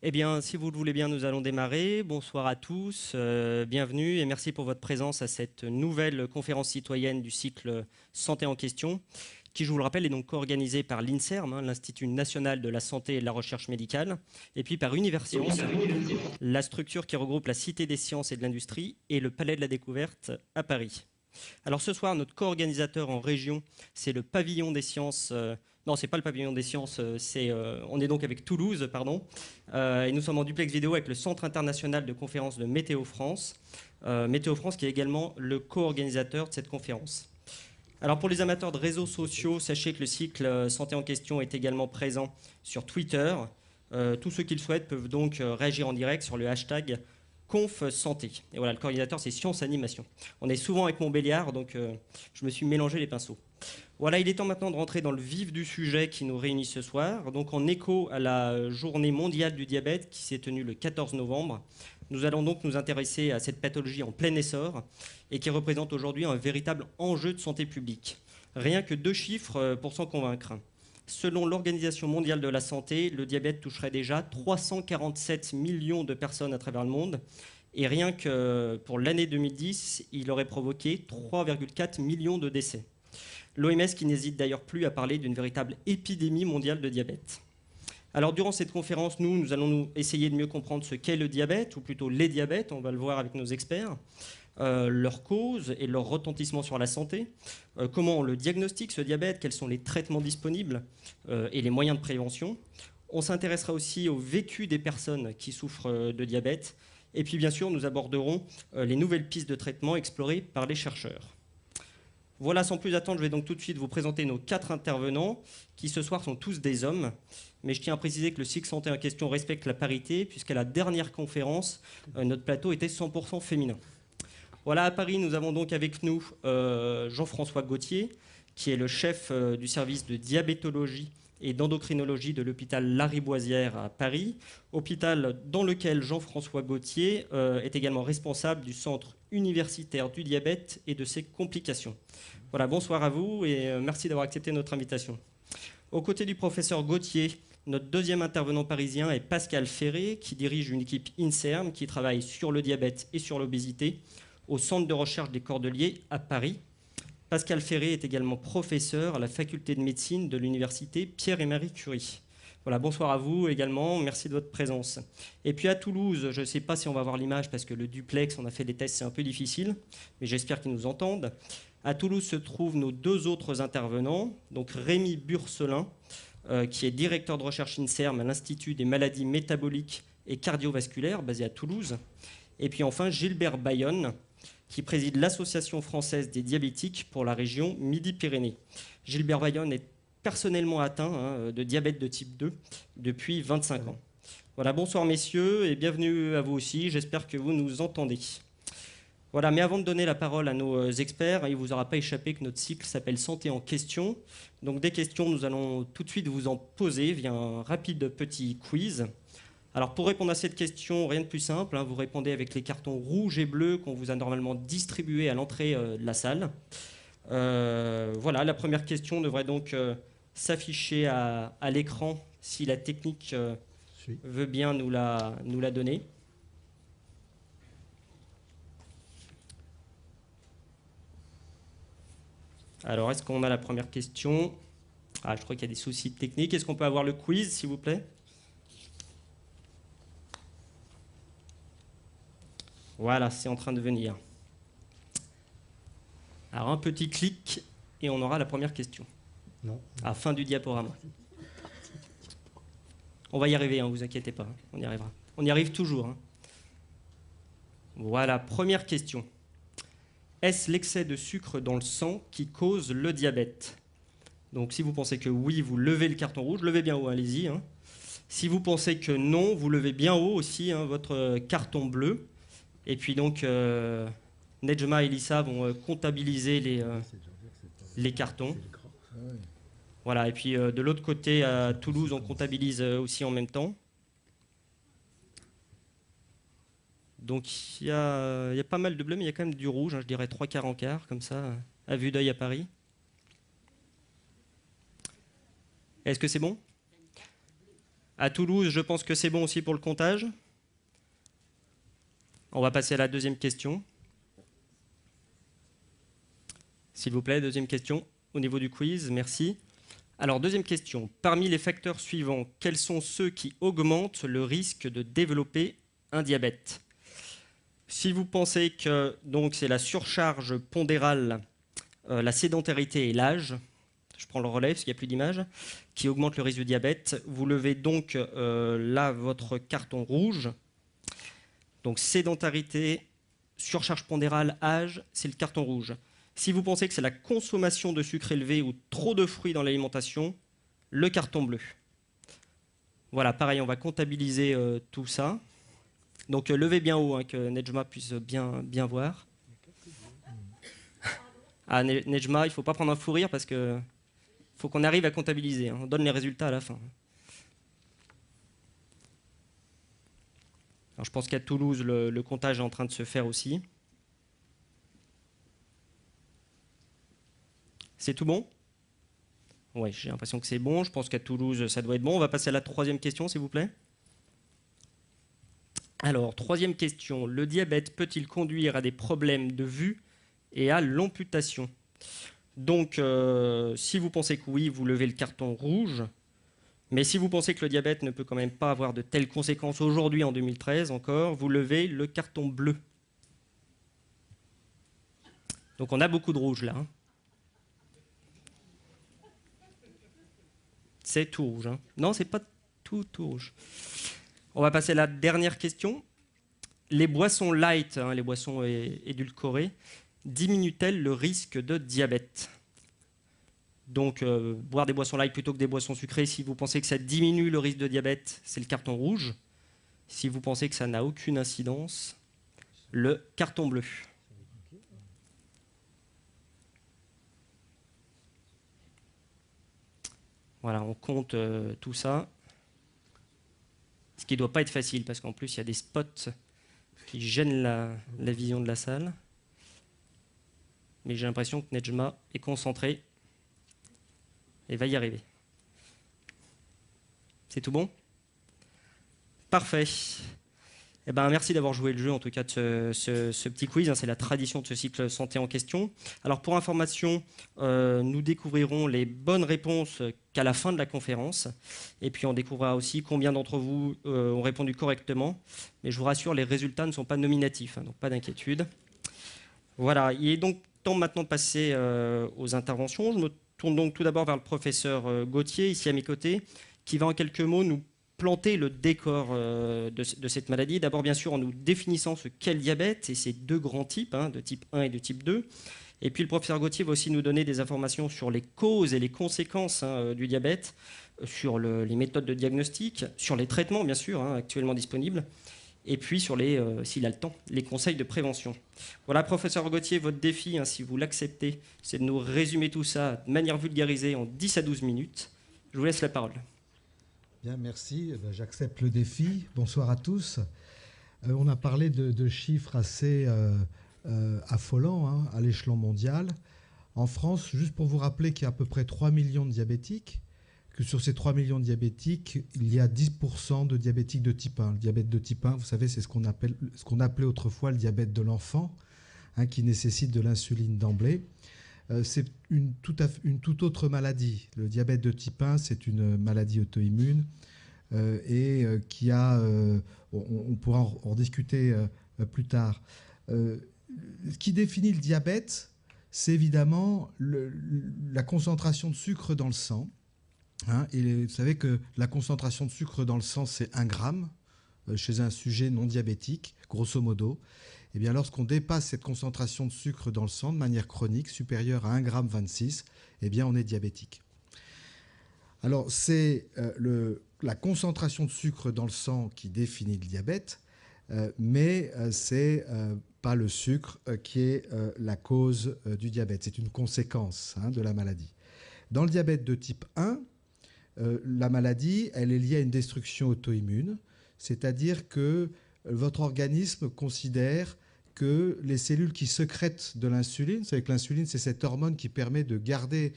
Eh bien, si vous le voulez bien, nous allons démarrer. Bonsoir à tous, bienvenue et merci pour votre présence à cette nouvelle conférence citoyenne du cycle Santé en question, qui, je vous le rappelle, est donc co-organisée par l'INSERM, l'Institut national de la santé et de la recherche médicale, et puis par Universcience, la structure qui regroupe la Cité des sciences et de l'industrie et le Palais de la découverte à Paris. Alors ce soir, notre co-organisateur en région, c'est le Pavillon des sciences. Non, c'est pas le Pavillon des sciences. On est donc avec Toulouse, pardon. Et nous sommes en duplex vidéo avec le Centre international de conférences de Météo France. Météo France qui est également le co-organisateur de cette conférence. Alors pour les amateurs de réseaux sociaux, sachez que le cycle Santé en question est également présent sur Twitter. Tous ceux qui le souhaitent peuvent donc réagir en direct sur le hashtag Conf Santé. Et voilà, le coordinateur, c'est Science Animation. On est souvent avec Montbéliard, donc je me suis mélangé les pinceaux. Voilà, il est temps maintenant de rentrer dans le vif du sujet qui nous réunit ce soir. Donc en écho à la journée mondiale du diabète qui s'est tenue le 14 novembre, nous allons donc nous intéresser à cette pathologie en plein essor et qui représente aujourd'hui un véritable enjeu de santé publique. Rien que 2 chiffres pour s'en convaincre. Selon l'Organisation mondiale de la santé, le diabète toucherait déjà 347 millions de personnes à travers le monde. Et rien que pour l'année 2010, il aurait provoqué 3,4 millions de décès. L'OMS qui n'hésite d'ailleurs plus à parler d'une véritable épidémie mondiale de diabète. Alors durant cette conférence, nous allons essayer de mieux comprendre ce qu'est le diabète, ou plutôt les diabètes, on va le voir avec nos experts. Leurs causes et leur retentissement sur la santé, comment on le diagnostique ce diabète, quels sont les traitements disponibles et les moyens de prévention. On s'intéressera aussi au vécu des personnes qui souffrent de diabète. Et puis bien sûr, nous aborderons les nouvelles pistes de traitement explorées par les chercheurs. Voilà, sans plus attendre, je vais donc tout de suite vous présenter nos 4 intervenants, qui ce soir sont tous des hommes. Mais je tiens à préciser que le cycle Santé en question respecte la parité, puisqu'à la dernière conférence, notre plateau était 100% féminin. Voilà, à Paris, nous avons donc avec nous Jean-François Gauthier, qui est le chef du service de diabétologie et d'endocrinologie de l'hôpital Lariboisière à Paris, hôpital dans lequel Jean-François Gauthier est également responsable du centre universitaire du diabète et de ses complications. Voilà, bonsoir à vous et merci d'avoir accepté notre invitation. Aux côtés du professeur Gauthier, notre deuxième intervenant parisien est Pascal Ferré, qui dirige une équipe INSERM qui travaille sur le diabète et sur l'obésité au Centre de recherche des Cordeliers à Paris. Pascal Ferré est également professeur à la faculté de médecine de l'université Pierre et Marie Curie. Voilà, bonsoir à vous également, merci de votre présence. Et puis à Toulouse, je ne sais pas si on va voir l'image parce que le duplex, on a fait des tests, c'est un peu difficile, mais j'espère qu'ils nous entendent. À Toulouse se trouvent nos 2 autres intervenants, donc Rémi Burcelin, qui est directeur de recherche INSERM à l'Institut des maladies métaboliques et cardiovasculaires, basé à Toulouse. Et puis enfin Gilbert Bayonne, qui préside l'Association française des diabétiques pour la région Midi-Pyrénées. Gilbert Bayonne est personnellement atteint de diabète de type 2 depuis 25 ans. Voilà, bonsoir messieurs et bienvenue à vous aussi, j'espère que vous nous entendez. Voilà, mais avant de donner la parole à nos experts, il ne vous aura pas échappé que notre cycle s'appelle Santé en question. Donc des questions, nous allons tout de suite vous en poser via un rapide petit quiz. Alors pour répondre à cette question, rien de plus simple, vous répondez avec les cartons rouges et bleus qu'on vous a normalement distribués à l'entrée de la salle. Voilà, la première question devrait donc s'afficher à l'écran si la technique veut bien nous la donner. Alors, est-ce qu'on a la première question? Ah, je crois qu'il y a des soucis techniques. Est-ce qu'on peut avoir le quiz, s'il vous plaît? Voilà, c'est en train de venir. Alors, un petit clic et on aura la première question. Non. À la fin du diaporama. On va y arriver, ne vous inquiétez pas, on y arrivera. On y arrive toujours. Voilà, première question. Est-ce l'excès de sucre dans le sang qui cause le diabète? Donc, si vous pensez que oui, vous levez le carton rouge, levez bien haut, allez-y. Si vous pensez que non, vous levez bien haut aussi votre carton bleu. Et puis donc, Nejma et Lisa vont comptabiliser les cartons. Voilà, et puis de l'autre côté, à Toulouse, on comptabilise aussi en même temps. Donc il y a pas mal de bleu, mais il y a quand même du rouge, je dirais 3 quarts en quart, comme ça, à vue d'œil à Paris. Est-ce que c'est bon? À Toulouse, je pense que c'est bon aussi pour le comptage. On va passer à la deuxième question. S'il vous plaît, deuxième question au niveau du quiz, merci. Alors, deuxième question. Parmi les facteurs suivants, quels sont ceux qui augmentent le risque de développer un diabète? Si vous pensez que c'est la surcharge pondérale, la sédentarité et l'âge, je prends le relais parce qu'il n'y a plus d'image, qui augmente le risque de diabète, vous levez donc là votre carton rouge. Donc sédentarité, surcharge pondérale, âge, c'est le carton rouge. Si vous pensez que c'est la consommation de sucre élevé ou trop de fruits dans l'alimentation, le carton bleu. Voilà, pareil, on va comptabiliser tout ça. Donc levez bien haut, hein, que Nejma puisse bien voir. Ah, Nejma, il ne faut pas prendre un fou rire parce que faut qu'on arrive à comptabiliser. Hein. On donne les résultats à la fin. Alors, je pense qu'à Toulouse, le comptage est en train de se faire aussi. C'est tout bon? Oui, j'ai l'impression que c'est bon. Je pense qu'à Toulouse, ça doit être bon. On va passer à la troisième question, s'il vous plaît. Alors, troisième question. Le diabète peut-il conduire à des problèmes de vue et à l'amputation? Donc, si vous pensez que oui, vous levez le carton rouge. Mais si vous pensez que le diabète ne peut quand même pas avoir de telles conséquences aujourd'hui, en 2013 encore, vous levez le carton bleu. Donc, on a beaucoup de rouge là. Hein. C'est tout rouge. Hein. Non, c'est pas tout rouge. On va passer à la dernière question. Les boissons light, hein, les boissons édulcorées, diminuent-elles le risque de diabète? Donc, boire des boissons light plutôt que des boissons sucrées, si vous pensez que ça diminue le risque de diabète, c'est le carton rouge. Si vous pensez que ça n'a aucune incidence, le carton bleu. Voilà, on compte tout ça. Ce qui ne doit pas être facile, parce qu'en plus, il y a des spots qui gênent la vision de la salle. Mais j'ai l'impression que Nejma est concentrée et va y arriver. C'est tout bon? Parfait. Eh ben, merci d'avoir joué le jeu, en tout cas, de ce petit quiz. C'est la tradition de ce cycle santé en question. Alors, pour information, nous découvrirons les bonnes réponses qu'à la fin de la conférence. Et puis, on découvrira aussi combien d'entre vous ont répondu correctement. Mais je vous rassure, les résultats ne sont pas nominatifs, hein, donc pas d'inquiétude. Voilà, il est donc temps maintenant de passer aux interventions. Je me tourne donc tout d'abord vers le professeur Gauthier, ici à mes côtés, qui va en quelques mots nous planter le décor de cette maladie. D'abord, bien sûr, en nous définissant ce qu'est le diabète et ses deux grands types, hein, de type 1 et de type 2. Et puis, le professeur Gauthier va aussi nous donner des informations sur les causes et les conséquences du diabète, sur les méthodes de diagnostic, sur les traitements, bien sûr, hein, actuellement disponibles, et puis sur s'il a le temps, les conseils de prévention. Voilà, professeur Gauthier, votre défi, hein, si vous l'acceptez, c'est de nous résumer tout ça de manière vulgarisée en 10 à 12 minutes. Je vous laisse la parole. Bien, merci. J'accepte le défi. Bonsoir à tous. On a parlé de chiffres assez affolants, hein, à l'échelon mondial. En France, juste pour vous rappeler qu'il y a à peu près 3 millions de diabétiques, que sur ces 3 millions de diabétiques, il y a 10% de diabétiques de type 1. Le diabète de type 1, vous savez, c'est ce qu'on appelait autrefois le diabète de l'enfant, hein, qui nécessite de l'insuline d'emblée. C'est une toute autre maladie. Le diabète de type 1, c'est une maladie auto-immune qui a... on pourra en discuter plus tard. Ce qui définit le diabète, c'est évidemment la concentration de sucre dans le sang. Hein, et vous savez que la concentration de sucre dans le sang, c'est 1 gramme chez un sujet non diabétique, grosso modo. Eh bien, lorsqu'on dépasse cette concentration de sucre dans le sang de manière chronique, supérieure à 1,26 g, eh bien, on est diabétique. Alors, c'est la concentration de sucre dans le sang qui définit le diabète, mais ce n'est pas le sucre qui est la cause du diabète. C'est une conséquence, hein, de la maladie. Dans le diabète de type 1, la maladie, elle est liée à une destruction auto-immune, c'est-à-dire que votre organisme considère que les cellules qui sécrètent de l'insuline, vous savez que l'insuline, c'est cette hormone qui permet de garder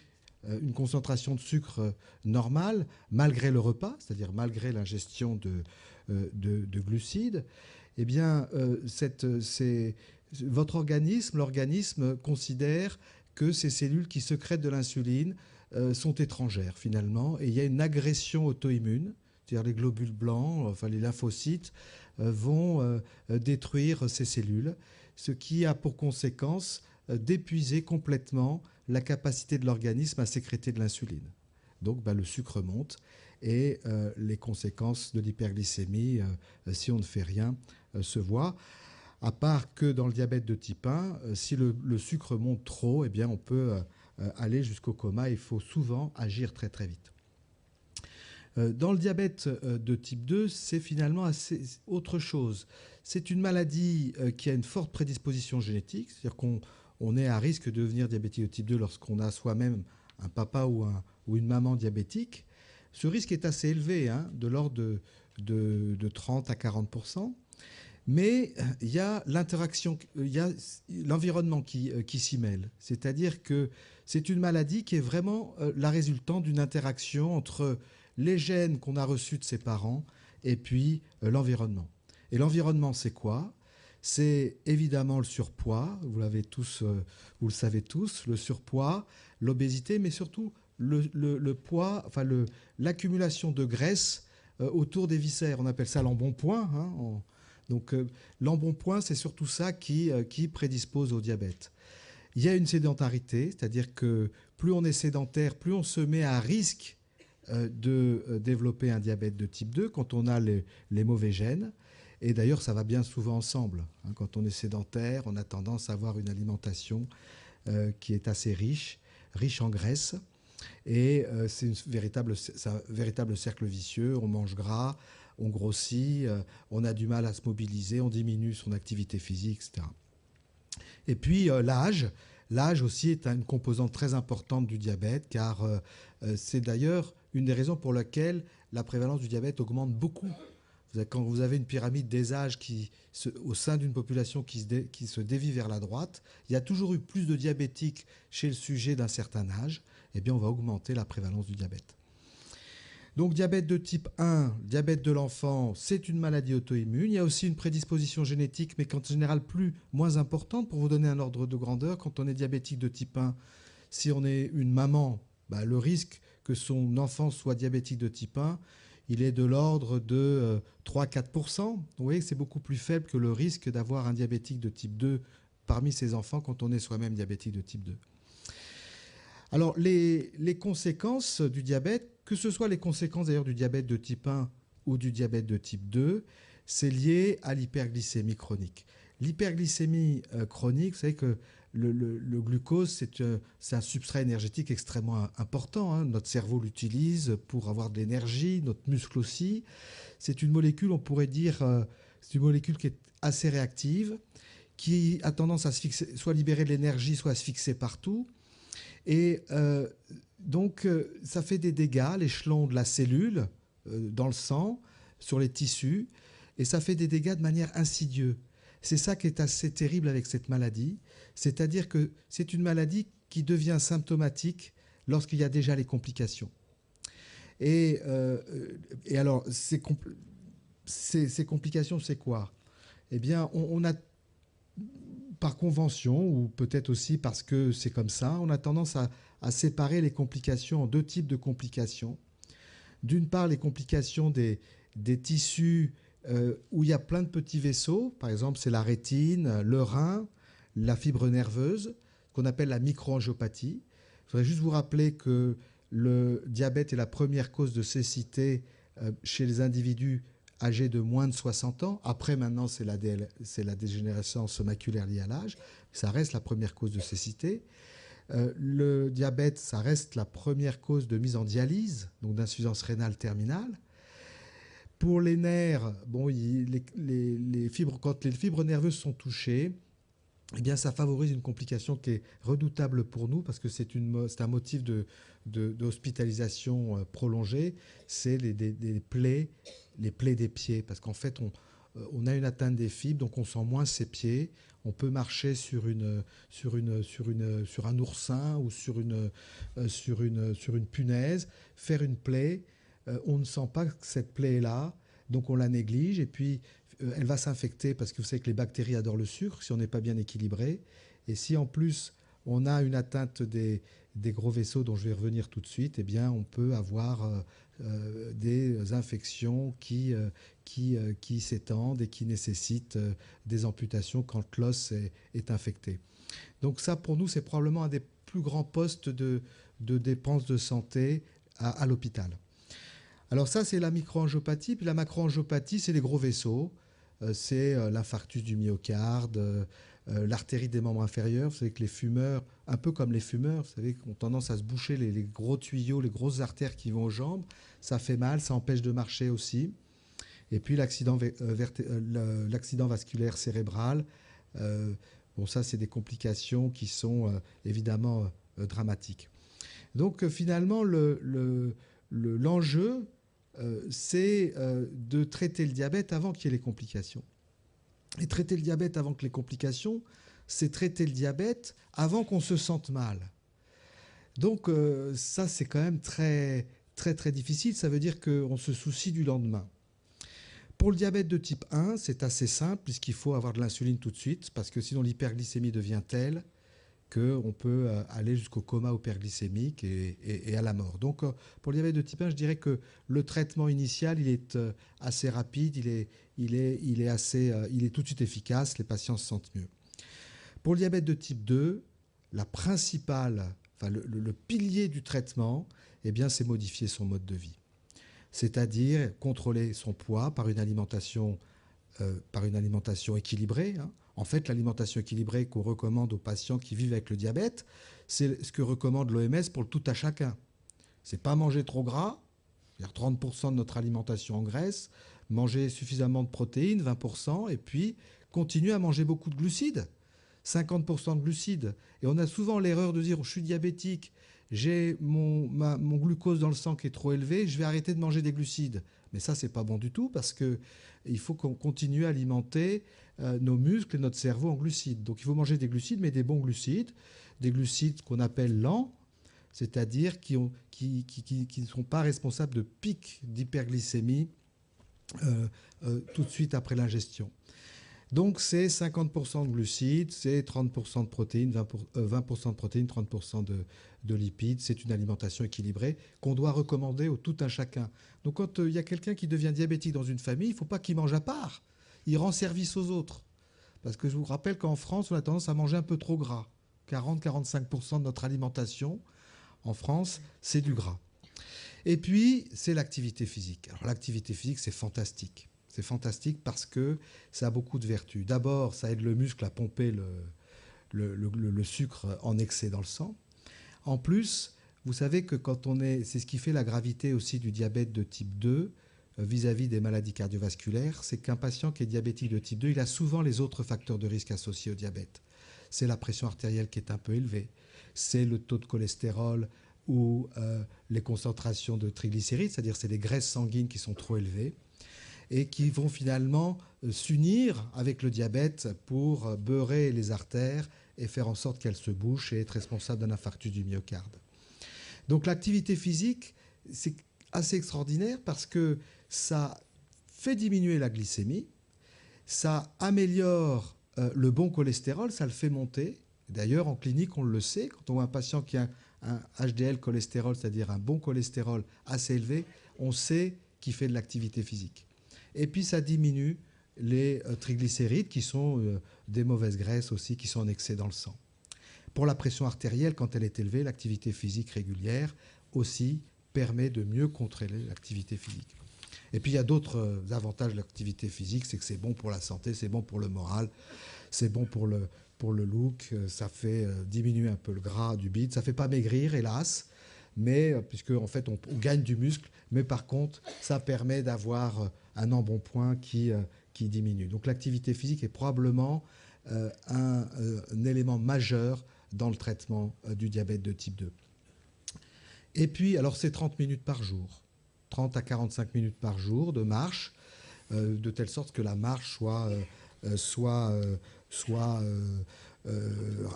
une concentration de sucre normale, malgré le repas, c'est-à-dire malgré l'ingestion de glucides, eh bien, votre organisme, l'organisme considère que ces cellules qui sécrètent de l'insuline sont étrangères finalement, et il y a une agression auto-immune, c'est-à-dire les globules blancs, enfin les lymphocytes, vont détruire ces cellules, ce qui a pour conséquence d'épuiser complètement la capacité de l'organisme à sécréter de l'insuline. Donc le sucre monte et les conséquences de l'hyperglycémie, si on ne fait rien, se voient. À part que dans le diabète de type 1, si le sucre monte trop, eh bien on peut aller jusqu'au coma. Il faut souvent agir très très vite. Dans le diabète de type 2, c'est finalement assez autre chose. C'est une maladie qui a une forte prédisposition génétique, c'est-à-dire qu'on est à risque de devenir diabétique de type 2 lorsqu'on a soi-même un papa ou une maman diabétique. Ce risque est assez élevé, de l'ordre de 30 à 40%. Mais il y a l'interaction, il y a l'environnement qui s'y mêle. C'est-à-dire que c'est une maladie qui est vraiment la résultante d'une interaction entre les gènes qu'on a reçus de ses parents et puis l'environnement. Et l'environnement, c'est quoi? C'est évidemment le surpoids, vous le savez tous, le surpoids, l'obésité, mais surtout le poids, enfin l'accumulation de graisse autour des viscères. On appelle ça l'embonpoint. Donc l'embonpoint, c'est surtout ça qui prédispose au diabète. Il y a une sédentarité, c'est-à-dire que plus on est sédentaire, plus on se met à risque de développer un diabète de type 2 quand on a les mauvais gènes. Et d'ailleurs, ça va bien souvent ensemble. Quand on est sédentaire, on a tendance à avoir une alimentation qui est assez riche en graisse. Et c'est un véritable cercle vicieux. On mange gras, on grossit, on a du mal à se mobiliser, on diminue son activité physique, etc. Et puis l'âge. L'âge aussi est une composante très importante du diabète, car c'est d'ailleurs une des raisons pour lesquelles la prévalence du diabète augmente beaucoup. Quand vous avez une pyramide des âges au sein d'une population qui se dévie vers la droite, il y a toujours eu plus de diabétiques chez le sujet d'un certain âge, eh bien on va augmenter la prévalence du diabète. Donc diabète de type 1, diabète de l'enfant, c'est une maladie auto-immune. Il y a aussi une prédisposition génétique, mais en général moins importante. Pour vous donner un ordre de grandeur, quand on est diabétique de type 1, si on est une maman, le risque que son enfant soit diabétique de type 1, il est de l'ordre de 3-4%. Vous voyez que c'est beaucoup plus faible que le risque d'avoir un diabétique de type 2 parmi ses enfants quand on est soi-même diabétique de type 2. Alors, les conséquences du diabète, que ce soit les conséquences d'ailleurs du diabète de type 1 ou du diabète de type 2, c'est lié à l'hyperglycémie chronique. L'hyperglycémie chronique, vous savez que le glucose, c'est un substrat énergétique extrêmement important. Notre cerveau l'utilise pour avoir de l'énergie, notre muscle aussi. C'est une molécule, on pourrait dire, c'est une molécule qui est assez réactive, qui a tendance à se fixer, soit libérer de l'énergie, soit à se fixer partout. Et donc, ça fait des dégâts à l'échelon de la cellule, dans le sang, sur les tissus, et ça fait des dégâts de manière insidieuse. C'est ça qui est assez terrible avec cette maladie, c'est-à-dire que c'est une maladie qui devient symptomatique lorsqu'il y a déjà les complications. Et alors, ces complications, c'est quoi? Eh bien, on a, par convention, ou peut-être aussi parce que c'est comme ça, on a tendance à séparer les complications en deux types de complications. D'une part, les complications des tissus où il y a plein de petits vaisseaux, par exemple, c'est la rétine, le rein, la fibre nerveuse, qu'on appelle la microangiopathie. Je voudrais juste vous rappeler que le diabète est la première cause de cécité chez les individus âgés de moins de 60 ans. Après, maintenant, c'est la dégénérescence maculaire liée à l'âge. Ça reste la première cause de cécité. Le diabète, ça reste la première cause de mise en dialyse, donc d'insuffisance rénale terminale. Pour les nerfs, quand les fibres nerveuses sont touchées, eh bien, ça favorise une complication qui est redoutable pour nous parce que c'est un motif d'hospitalisation prolongée, c'est les plaies des pieds. Parce qu'en fait, on a une atteinte des fibres, donc on sent moins ses pieds. On peut marcher sur un oursin ou sur une punaise, faire une plaie. On ne sent pas que cette plaie est là, donc on la néglige. Et puis, elle va s'infecter parce que vous savez que les bactéries adorent le sucre si on n'est pas bien équilibré. Et si en plus on a une atteinte des gros vaisseaux dont je vais revenir tout de suite, eh bien, on peut avoir des infections qui s'étendent et qui nécessitent des amputations quand l'os est infecté. Donc ça, pour nous, c'est probablement un des plus grands postes de dépenses de santé à l'hôpital. Alors ça, c'est la microangiopathie. Puis la macroangiopathie, c'est les gros vaisseaux. C'est l'infarctus du myocarde, l'artérite des membres inférieurs. Vous savez que les fumeurs, un peu comme les fumeurs, vous savez, ont tendance à se boucher les gros tuyaux, les grosses artères qui vont aux jambes. Ça fait mal, ça empêche de marcher aussi. Et puis l'accident vasculaire cérébral. Bon, ça, c'est des complications qui sont évidemment dramatiques. Donc finalement, l'enjeu, c'est de traiter le diabète avant qu'il y ait les complications. Et traiter le diabète avant que les complications, c'est traiter le diabète avant qu'on se sente mal. Donc ça, c'est quand même très, très, très difficile. Ça veut dire qu'on se soucie du lendemain. Pour le diabète de type 1, c'est assez simple puisqu'il faut avoir de l'insuline tout de suite parce que sinon l'hyperglycémie devient telle qu'on peut aller jusqu'au coma hyperglycémique et à la mort. Donc, pour le diabète de type 1, je dirais que le traitement initial, il est assez rapide, il est tout de suite efficace, les patients se sentent mieux. Pour le diabète de type 2, le pilier du traitement, eh bien, c'est modifier son mode de vie. C'est-à-dire contrôler son poids par une alimentation équilibrée. En fait, l'alimentation équilibrée qu'on recommande aux patients qui vivent avec le diabète, c'est ce que recommande l'OMS pour le tout à chacun. C'est pas manger trop gras, c'est-à-dire 30% de notre alimentation en graisse, manger suffisamment de protéines, 20%, et puis continuer à manger beaucoup de glucides, 50% de glucides. Et on a souvent l'erreur de dire, je suis diabétique, j'ai mon glucose dans le sang qui est trop élevé, je vais arrêter de manger des glucides. Mais ça, c'est pas bon du tout parce qu'il faut qu'on continue à alimenter nos muscles et notre cerveau en glucides. Donc il faut manger des glucides, mais des bons glucides, des glucides qu'on appelle lents, c'est-à-dire qui ne sont pas responsables de pics d'hyperglycémie tout de suite après l'ingestion. Donc c'est 50% de glucides, c'est 30% de protéines, 20% de protéines, 30% de lipides. C'est une alimentation équilibrée qu'on doit recommander au tout un chacun. Donc quand il y a quelqu'un qui devient diabétique dans une famille, il ne faut pas qu'il mange à part. Il rend service aux autres. Parce que je vous rappelle qu'en France, on a tendance à manger un peu trop gras. 40-45% de notre alimentation en France, c'est du gras. Et puis, c'est l'activité physique. Alors l'activité physique, c'est fantastique. C'est fantastique parce que ça a beaucoup de vertus. D'abord, ça aide le muscle à pomper le sucre en excès dans le sang. En plus, vous savez que c'est ce qui fait la gravité aussi du diabète de type 2 vis-à-vis des maladies cardiovasculaires, c'est qu'un patient qui est diabétique de type 2, il a souvent les autres facteurs de risque associés au diabète. C'est la pression artérielle qui est un peu élevée, c'est le taux de cholestérol ou les concentrations de triglycérides, c'est-à-dire c'est les graisses sanguines qui sont trop élevées et qui vont finalement s'unir avec le diabète pour beurrer les artères et faire en sorte qu'elles se bouchent et être responsable d'un infarctus du myocarde. Donc l'activité physique, c'est assez extraordinaire parce que ça fait diminuer la glycémie, ça améliore le bon cholestérol, ça le fait monter. D'ailleurs, en clinique, on le sait, quand on voit un patient qui a un HDL cholestérol, c'est-à-dire un bon cholestérol assez élevé, on sait qu'il fait de l'activité physique. Et puis ça diminue les triglycérides qui sont des mauvaises graisses aussi, qui sont en excès dans le sang. Pour la pression artérielle, quand elle est élevée, l'activité physique régulière aussi permet de mieux contrôler l'activité physique. Et puis il y a d'autres avantages de l'activité physique, c'est que c'est bon pour la santé, c'est bon pour le moral, c'est bon pour le look, ça fait diminuer un peu le gras du bide, ça ne fait pas maigrir hélas, mais puisque en fait on gagne du muscle, mais par contre ça permet d'avoir un embonpoint qui diminue. Donc l'activité physique est probablement un élément majeur dans le traitement du diabète de type 2. Et puis, alors c'est 30 minutes par jour, 30 à 45 minutes par jour de marche. de telle sorte que la marche soit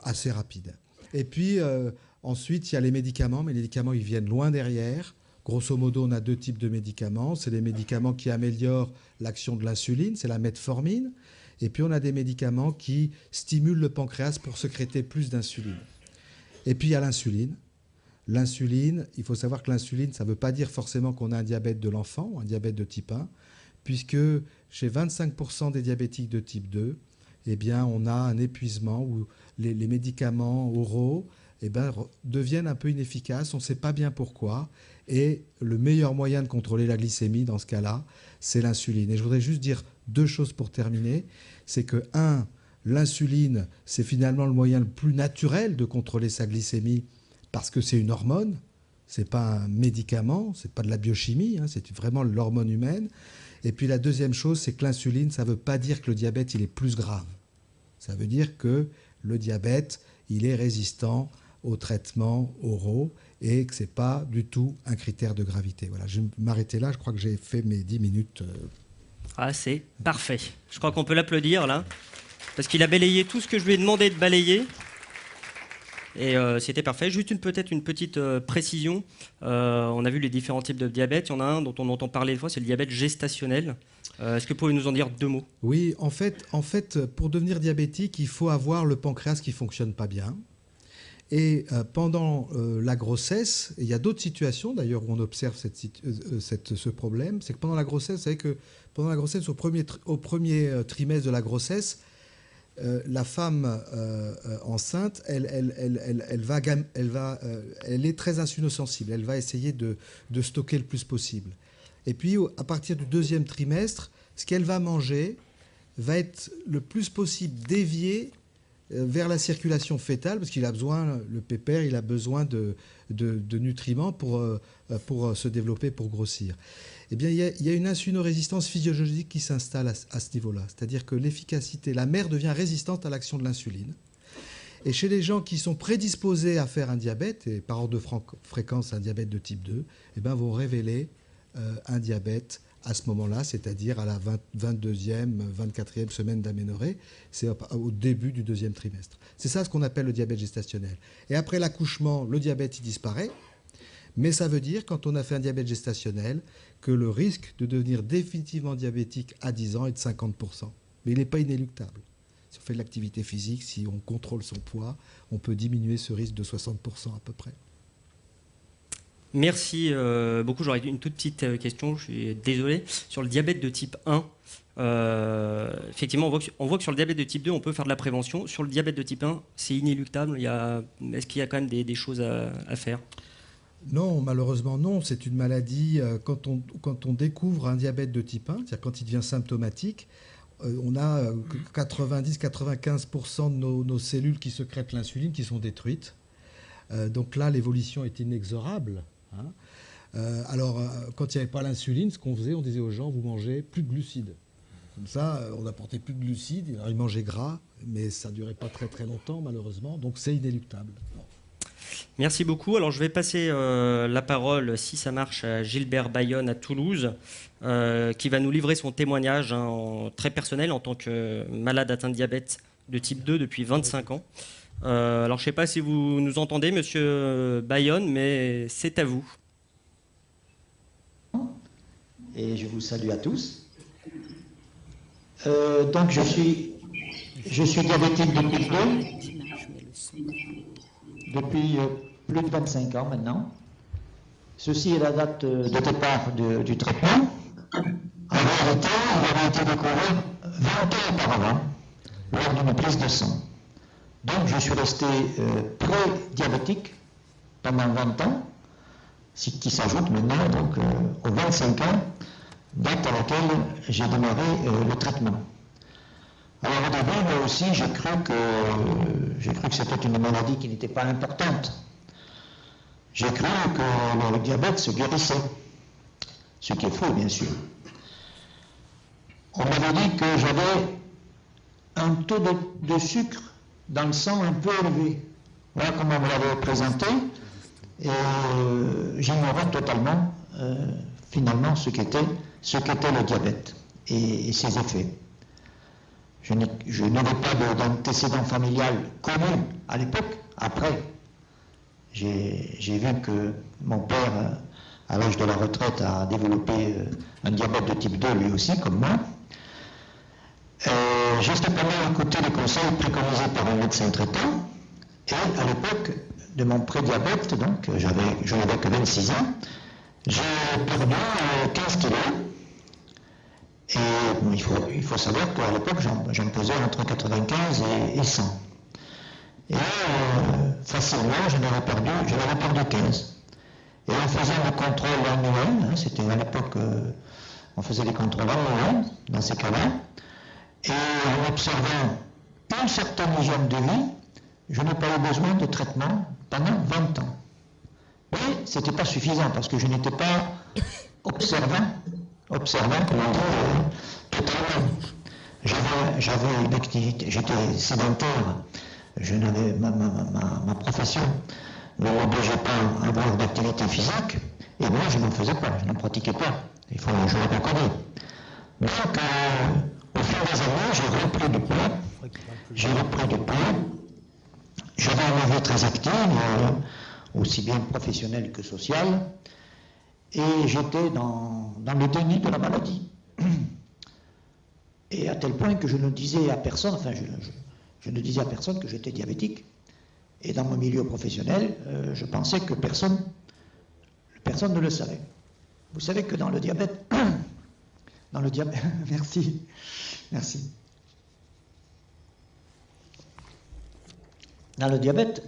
assez rapide. Et puis, ensuite, il y a les médicaments, mais les médicaments, ils viennent loin derrière. Grosso modo, on a 2 types de médicaments. C'est des médicaments qui améliorent l'action de l'insuline, c'est la metformine. Et puis, on a des médicaments qui stimulent le pancréas pour sécréter plus d'insuline. Et puis, il y a l'insuline. L'insuline, il faut savoir que l'insuline, ça ne veut pas dire forcément qu'on a un diabète de l'enfant ou un diabète de type 1, puisque chez 25% des diabétiques de type 2, eh bien, on a un épuisement où les médicaments oraux deviennent un peu inefficaces. On ne sait pas bien pourquoi. Et le meilleur moyen de contrôler la glycémie dans ce cas-là, c'est l'insuline. Et je voudrais juste dire 2 choses pour terminer. C'est que, 1, l'insuline, c'est finalement le moyen le plus naturel de contrôler sa glycémie parce que c'est une hormone. Ce n'est pas un médicament, ce n'est pas de la biochimie, hein, c'est vraiment l'hormone humaine. Et puis la deuxième chose, c'est que l'insuline, ça ne veut pas dire que le diabète, il est plus grave. Ça veut dire que le diabète, il est résistant aux traitements oraux et que ce n'est pas du tout un critère de gravité. Voilà, je vais m'arrêter là, je crois que j'ai fait mes 10 minutes. Ah, c'est parfait. Je crois qu'on peut l'applaudir là, parce qu'il a balayé tout ce que je lui ai demandé de balayer. Et c'était parfait. Juste peut-être une petite précision. On a vu les différents types de diabète. Il y en a un dont on entend parler des fois, c'est le diabète gestationnel. Est-ce que vous pouvez nous en dire 2 mots? Oui, en fait, pour devenir diabétique, il faut avoir le pancréas qui ne fonctionne pas bien. Et pendant la grossesse, et il y a d'autres situations d'ailleurs où on observe ce problème, c'est que pendant la grossesse, vous savez que pendant la grossesse, au premier trimestre de la grossesse, la femme enceinte, elle est très insulinosensible. Elle va essayer de stocker le plus possible. Et puis, à partir du 2e trimestre, ce qu'elle va manger va être le plus possible dévié vers la circulation fœtale, parce qu'il a besoin, le pépère, il a besoin de nutriments pour se développer, pour grossir. Eh bien, il y a une insulinorésistance physiologique qui s'installe à ce niveau-là. C'est-à-dire que l'efficacité, la mère devient résistante à l'action de l'insuline. Et chez les gens qui sont prédisposés à faire un diabète, et par ordre de fréquence un diabète de type 2, eh bien, vont révéler un diabète à ce moment-là, c'est-à-dire à la 22e, 24e semaine d'aménorrhée, c'est au début du 2e trimestre. C'est ça ce qu'on appelle le diabète gestationnel. Et après l'accouchement, le diabète il disparaît, mais ça veut dire, quand on a fait un diabète gestationnel, que le risque de devenir définitivement diabétique à 10 ans est de 50%. Mais il n'est pas inéluctable. Si on fait de l'activité physique, si on contrôle son poids, on peut diminuer ce risque de 60% à peu près. Merci beaucoup. J'aurais une toute petite question, je suis désolé. Sur le diabète de type 1, effectivement, on voit que sur le diabète de type 2, on peut faire de la prévention. Sur le diabète de type 1, c'est inéluctable. Est-ce qu'il y a quand même des choses à faire? Non, malheureusement non. C'est une maladie, quand on découvre un diabète de type 1, c'est-à-dire quand il devient symptomatique, on a 90-95% de nos cellules qui sécrètent l'insuline qui sont détruites. Donc là, l'évolution est inexorable. Hein. Alors, quand il n'y avait pas l'insuline, ce qu'on faisait, on disait aux gens, vous mangez plus de glucides. Comme ça, on n'apportait plus de glucides. Alors, ils mangeaient gras, mais ça ne durait pas très très longtemps, malheureusement. Donc, c'est inéluctable. Merci beaucoup. Alors, je vais passer la parole, si ça marche, à Gilbert Bayonne à Toulouse, qui va nous livrer son témoignage très personnel en tant que malade atteint de diabète de type 2 depuis 25 ans. Alors, je ne sais pas si vous nous entendez, monsieur Bayonne, mais c'est à vous. Et je vous salue à tous. Donc, je suis diabétique de type 2 depuis plus de 25 ans maintenant. Ceci est la date de départ du traitement. En réalité, il avait été découvert 20 ans auparavant, lors d'une prise de sang. Donc je suis resté pré-diabétique pendant 20 ans, ce qui s'ajoute maintenant donc, aux 25 ans, date à laquelle j'ai démarré le traitement. Alors au début, moi aussi, j'ai cru que c'était une maladie qui n'était pas importante. J'ai cru que le diabète se guérissait, ce qui est faux bien sûr. On m'avait dit que j'avais un taux de sucre dans le sang un peu élevé. Voilà comment on me l'avait présenté. Et j'ignorais totalement finalement ce qu'était le diabète. et ses effets. Je n'avais pas d'antécédent familial connu à l'époque. Après, j'ai vu que mon père, à l'âge de la retraite, a développé un diabète de type 2 lui aussi, comme moi. J'ai cependant écouté les conseils préconisés par un médecin traitant, et à l'époque de mon prédiabète, donc je n'avais que 26 ans, j'ai perdu 15 kilos. Et bon, il faut savoir qu'à l'époque, j'en pesais entre 95 et 100. Et là, facilement, j'en avais perdu 15. Et en faisant des contrôles annuels, c'était à l'époque, on faisait des contrôles annuels dans ces cas-là, et en observant une certaine hygiène de vie, je n'ai pas eu besoin de traitement pendant 20 ans. Mais ce n'était pas suffisant parce que je n'étais pas observant, comment dire, totalement. J'avais une activité, j'étais sédentaire, ma profession ne m'obligeait pas à avoir d'activité physique, et moi je n'en faisais pas, je n'en pratiquais pas. Je le reconnais. Donc, au fil des années, j'ai repris du poids. J'avais une vie très active, aussi bien professionnelle que sociale, et j'étais dans le déni de la maladie. Et à tel point que je ne disais à personne, je ne disais à personne que j'étais diabétique. Et dans mon milieu professionnel, je pensais que personne ne le savait. Vous savez que dans le diabète, merci. Dans le diabète,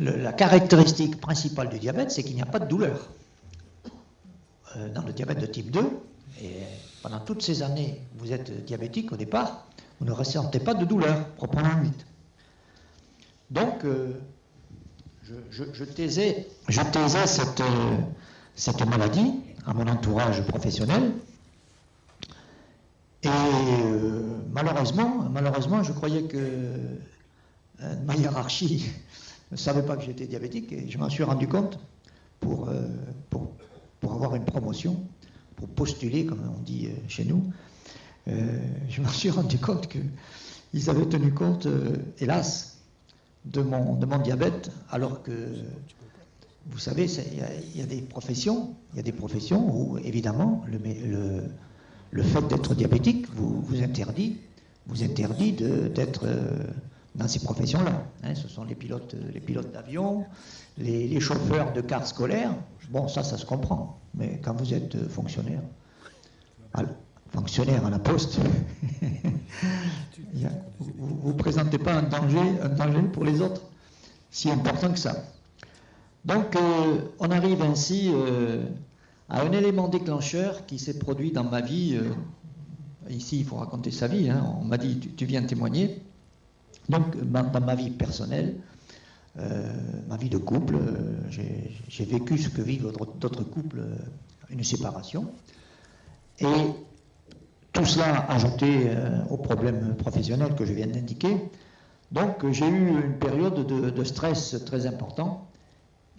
la caractéristique principale du diabète, c'est qu'il n'y a pas de douleur. Dans le diabète de type 2, et pendant toutes ces années, vous êtes diabétique au départ, vous ne ressentez pas de douleur, proprement dite. Donc, je taisais cette maladie à mon entourage professionnel. Et malheureusement, je croyais que ma hiérarchie ne savait pas que j'étais diabétique, et je m'en suis rendu compte pour avoir une promotion, pour postuler, comme on dit chez nous. Je m'en suis rendu compte qu'ils avaient tenu compte, hélas, de mon diabète, alors que, vous savez, il y a des professions où, évidemment, le fait d'être diabétique vous interdit d'être dans ces professions-là. Ce sont les pilotes d'avion, les chauffeurs de cars scolaires. Bon, ça se comprend. Mais quand vous êtes fonctionnaire à la poste, vous ne présentez pas un danger pour les autres si important que ça. Donc, on arrive ainsi à un élément déclencheur qui s'est produit dans ma vie. Ici, il faut raconter sa vie. On m'a dit, tu viens témoigner. Donc, dans ma vie personnelle, ma vie de couple, j'ai vécu ce que vivent d'autres couples, une séparation. Et tout cela ajouté aux problèmes professionnels que je viens d'indiquer. Donc, j'ai eu une période de stress très important.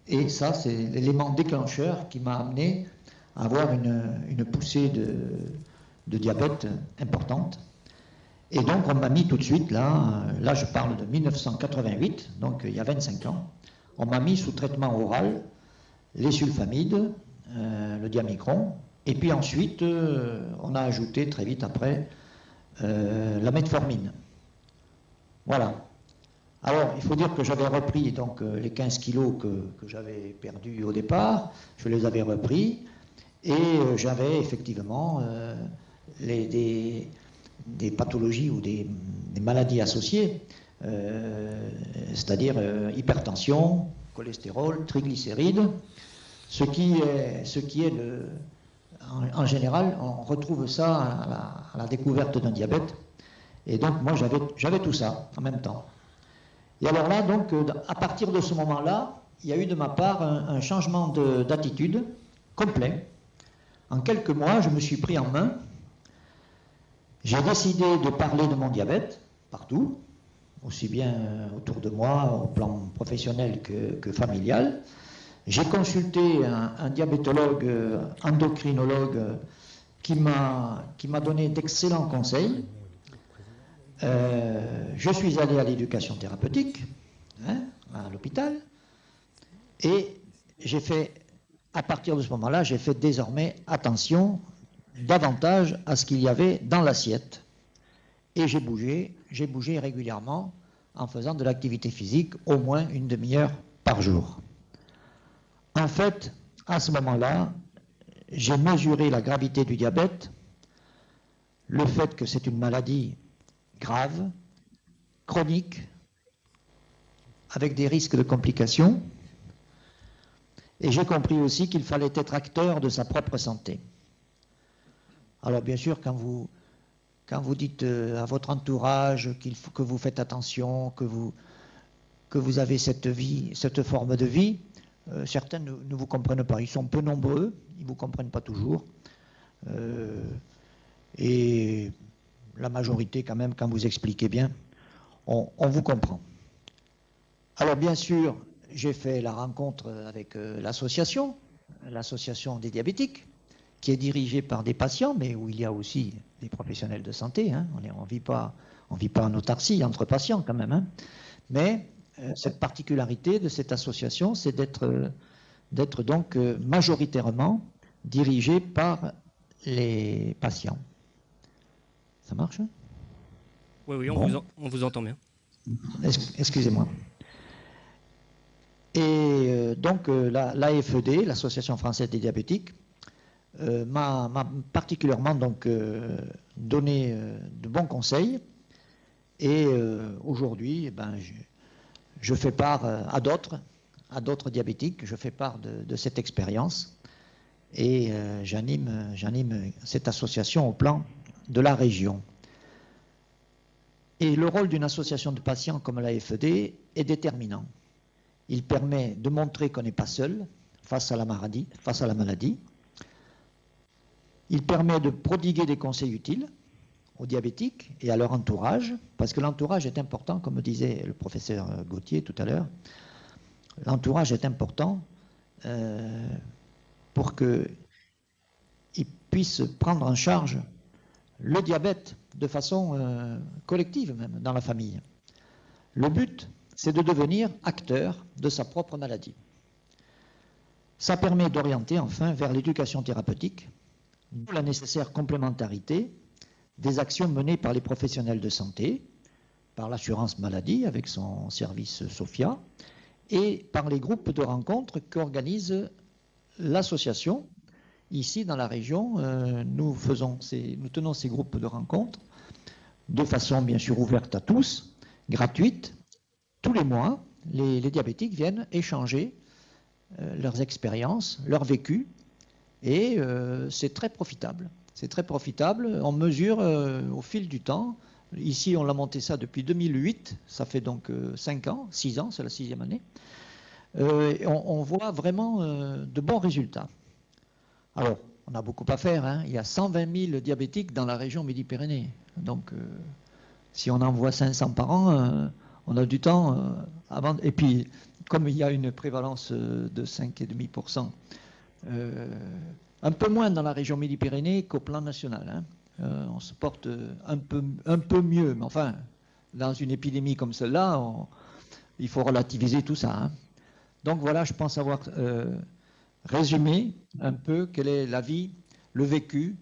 Et ça, c'est l'élément déclencheur qui m'a amené à avoir une poussée de diabète importante. Et donc, on m'a mis tout de suite, là je parle de 1988, donc il y a 25 ans, on m'a mis sous traitement oral les sulfamides, le diamicron, et puis ensuite, on a ajouté très vite après la metformine. Voilà. Alors, il faut dire que j'avais repris donc, les 15 kilos que j'avais perdus au départ, je les avais repris, et j'avais effectivement des pathologies ou des maladies associées, c'est-à-dire hypertension, cholestérol, triglycérides, ce qui est en général, on retrouve ça à la découverte d'un diabète. Et donc moi j'avais tout ça en même temps. Et alors là, donc, à partir de ce moment-là, il y a eu de ma part un changement d'attitude complet. En quelques mois, je me suis pris en main. J'ai décidé de parler de mon diabète partout, aussi bien autour de moi, au plan professionnel que familial. J'ai consulté un diabétologue, endocrinologue, qui m'a donné d'excellents conseils. Je suis allé à l'éducation thérapeutique, hein, à l'hôpital, et j'ai fait, à partir de ce moment-là, j'ai fait désormais attention davantage à ce qu'il y avait dans l'assiette. Et j'ai bougé régulièrement en faisant de l'activité physique au moins une demi-heure par jour. En fait, à ce moment-là, j'ai mesuré la gravité du diabète, le fait que c'est une maladie grave, chronique, avec des risques de complications, et j'ai compris aussi qu'il fallait être acteur de sa propre santé. Alors bien sûr, quand vous dites à votre entourage que vous faites attention, que vous avez cette vie, cette forme de vie, certains ne vous comprennent pas. Ils sont peu nombreux, ils ne vous comprennent pas toujours. Et la majorité, quand même, quand vous expliquez bien, on vous comprend. Alors bien sûr, j'ai fait la rencontre avec l'association des diabétiques, qui est dirigée par des patients, mais où il y a aussi des professionnels de santé. Hein. On ne vit pas en autarcie entre patients quand même. Hein. Mais cette particularité de cette association, c'est d'être donc majoritairement dirigée par les patients. Ça marche? Oui, bon. on vous entend bien. Excusez-moi. Et donc l'AFED, l'Association française des diabétiques, m'a particulièrement donc donné de bons conseils. Et aujourd'hui, je fais part à d'autres diabétiques, je fais part de cette expérience et j'anime cette association au plan de la région. Et le rôle d'une association de patients comme l'AFED est déterminant. Il permet de montrer qu'on n'est pas seul face à la maladie. Il permet de prodiguer des conseils utiles aux diabétiques et à leur entourage, parce que l'entourage est important, comme disait le professeur Gauthier tout à l'heure. L'entourage est important pour qu'ils puissent prendre en charge le diabète de façon collective, même dans la famille. Le but, c'est de devenir acteur de sa propre maladie. Ça permet d'orienter enfin vers l'éducation thérapeutique, d'où la nécessaire complémentarité des actions menées par les professionnels de santé, par l'assurance maladie avec son service SOFIA, et par les groupes de rencontres qu'organise l'association. Ici, dans la région, nous tenons ces groupes de rencontres de façon bien sûr ouverte à tous, gratuite. Tous les mois, les diabétiques viennent échanger leurs expériences, leur vécu, et c'est très profitable. C'est très profitable. On mesure au fil du temps. Ici, on l'a monté ça depuis 2008. Ça fait donc 5 ans, 6 ans, c'est la 6e année. On voit vraiment de bons résultats. Alors, on a beaucoup à faire. Hein. Il y a 120 000 diabétiques dans la région Midi-Pyrénées. Donc, si on en voit 500 par an, on a du temps avant. Et puis, comme il y a une prévalence de 5,5%, un peu moins dans la région Midi-Pyrénées qu'au plan national. Hein. On se porte un peu mieux, mais enfin, dans une épidémie comme celle-là, il faut relativiser tout ça. Hein. Donc voilà, je pense avoir résumé un peu quelle est la vie, le vécu,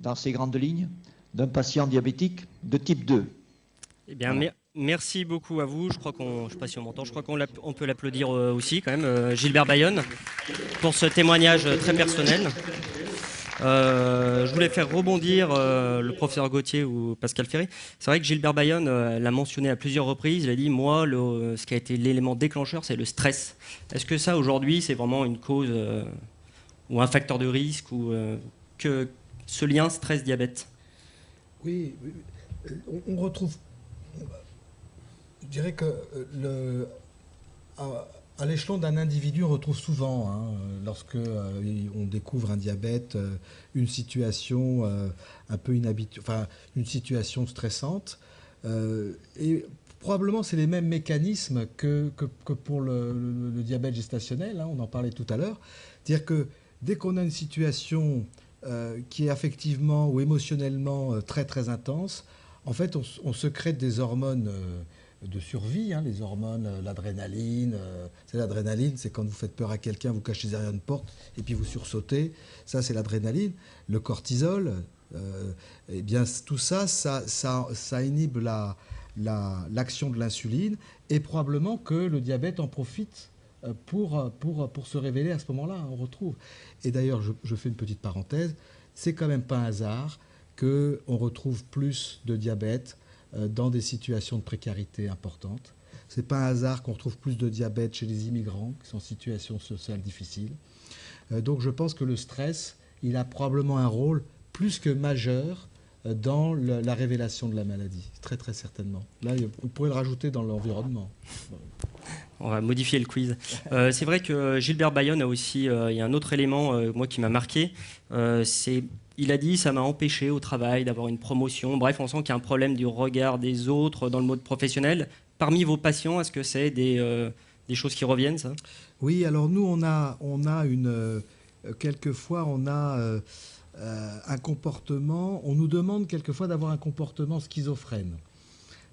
dans ces grandes lignes, d'un patient diabétique de type 2. Eh bien, voilà. Merci beaucoup à vous. Je ne sais pas si on m'entend, je crois qu'on peut l'applaudir aussi quand même, Gilbert Bayonne, pour ce témoignage très personnel. Je voulais faire rebondir le professeur Gauthier ou Pascal Ferry. C'est vrai que Gilbert Bayonne l'a mentionné à plusieurs reprises. Il a dit, moi, ce qui a été l'élément déclencheur, c'est le stress. Est-ce que ça, aujourd'hui, c'est vraiment une cause ou un facteur de risque ou que ce lien stress-diabète? Oui, on retrouve... Je dirais que à l'échelon d'un individu, on retrouve souvent, hein, lorsque on découvre un diabète, une situation un peu enfin une situation stressante, et probablement c'est les mêmes mécanismes que pour le diabète gestationnel. Hein, on en parlait tout à l'heure, c'est-à-dire que dès qu'on a une situation qui est affectivement ou émotionnellement très très intense, en fait, on sécrète des hormones de survie, les hormones, l'adrénaline. C'est l'adrénaline, c'est quand vous faites peur à quelqu'un, vous cachez derrière une porte et puis vous sursautez. Ça, c'est l'adrénaline. Le cortisol, eh bien, tout ça, ça inhibe l'action de l'insuline et probablement que le diabète en profite pour se révéler à ce moment-là, on retrouve. Et d'ailleurs, je fais une petite parenthèse, c'est quand même pas un hasard qu'on retrouve plus de diabète dans des situations de précarité importantes. Ce n'est pas un hasard qu'on retrouve plus de diabète chez les immigrants qui sont en situation sociale difficile. Donc je pense que le stress, il a probablement un rôle plus que majeur dans la révélation de la maladie, très très certainement. Là, on pourrait le rajouter dans l'environnement. On va modifier le quiz. C'est vrai que Gilbert Bayonne a aussi, il y a un autre élément moi qui m'a marqué, il a dit, ça m'a empêché au travail d'avoir une promotion. Bref, on sent qu'il y a un problème du regard des autres dans le mode professionnel. Parmi vos patients, est-ce que c'est des choses qui reviennent, ça? Oui, alors nous, on a quelquefois, on a un comportement, on nous demande quelquefois d'avoir un comportement schizophrène.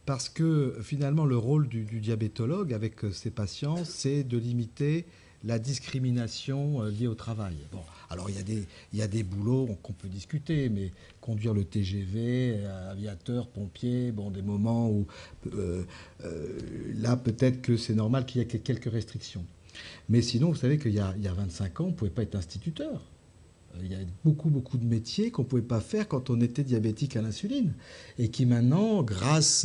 Parce que finalement, le rôle du diabétologue avec ses patients, c'est de limiter la discrimination liée au travail. Bon, alors il y a des boulots qu'on peut discuter, mais conduire le TGV, aviateur, pompier, bon, des moments où là peut-être que c'est normal qu'il y ait quelques restrictions. Mais sinon, vous savez qu'il y a 25 ans, on ne pouvait pas être instituteur. Il y a beaucoup de métiers qu'on ne pouvait pas faire quand on était diabétique à l'insuline et qui maintenant, grâce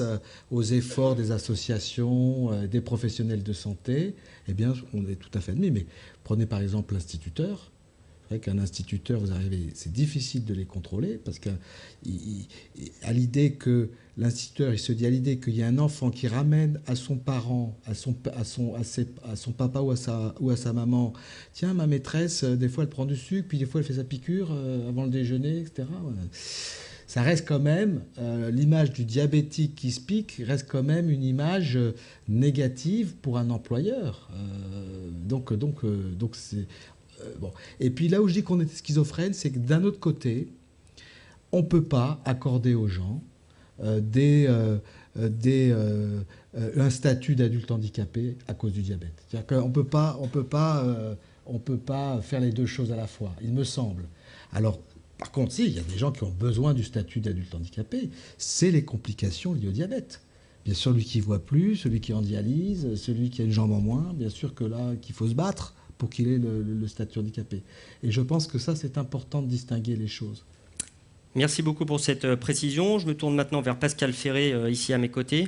aux efforts des associations, des professionnels de santé, eh bien, on est tout à fait admis. Mais prenez par exemple l'instituteur. C'est vrai qu'un instituteur, vous arrivez, c'est difficile de les contrôler parce qu'à l'idée que l'instituteur, il se dit à l'idée qu'il y a un enfant qui ramène à son parent, à son papa ou à sa maman, tiens, ma maîtresse, des fois elle prend du sucre, puis des fois elle fait sa piqûre avant le déjeuner, etc. Ça reste quand même, l'image du diabétique qui se pique reste quand même une image négative pour un employeur. Donc c'est... Bon. Et puis là où je dis qu'on était schizophrène, c'est que d'un autre côté, on ne peut pas accorder aux gens un statut d'adulte handicapé à cause du diabète. C'est-à-dire qu'on on peut pas faire les deux choses à la fois, il me semble. Alors, par contre, si, il y a des gens qui ont besoin du statut d'adulte handicapé, c'est les complications liées au diabète. Bien sûr, celui qui ne voit plus, celui qui est en dialyse, celui qui a une jambe en moins, bien sûr que là, qu'il faut se battre pour qu'il ait le statut handicapé. Et je pense que ça, c'est important de distinguer les choses. Merci beaucoup pour cette précision. Je me tourne maintenant vers Pascal Ferré, ici à mes côtés.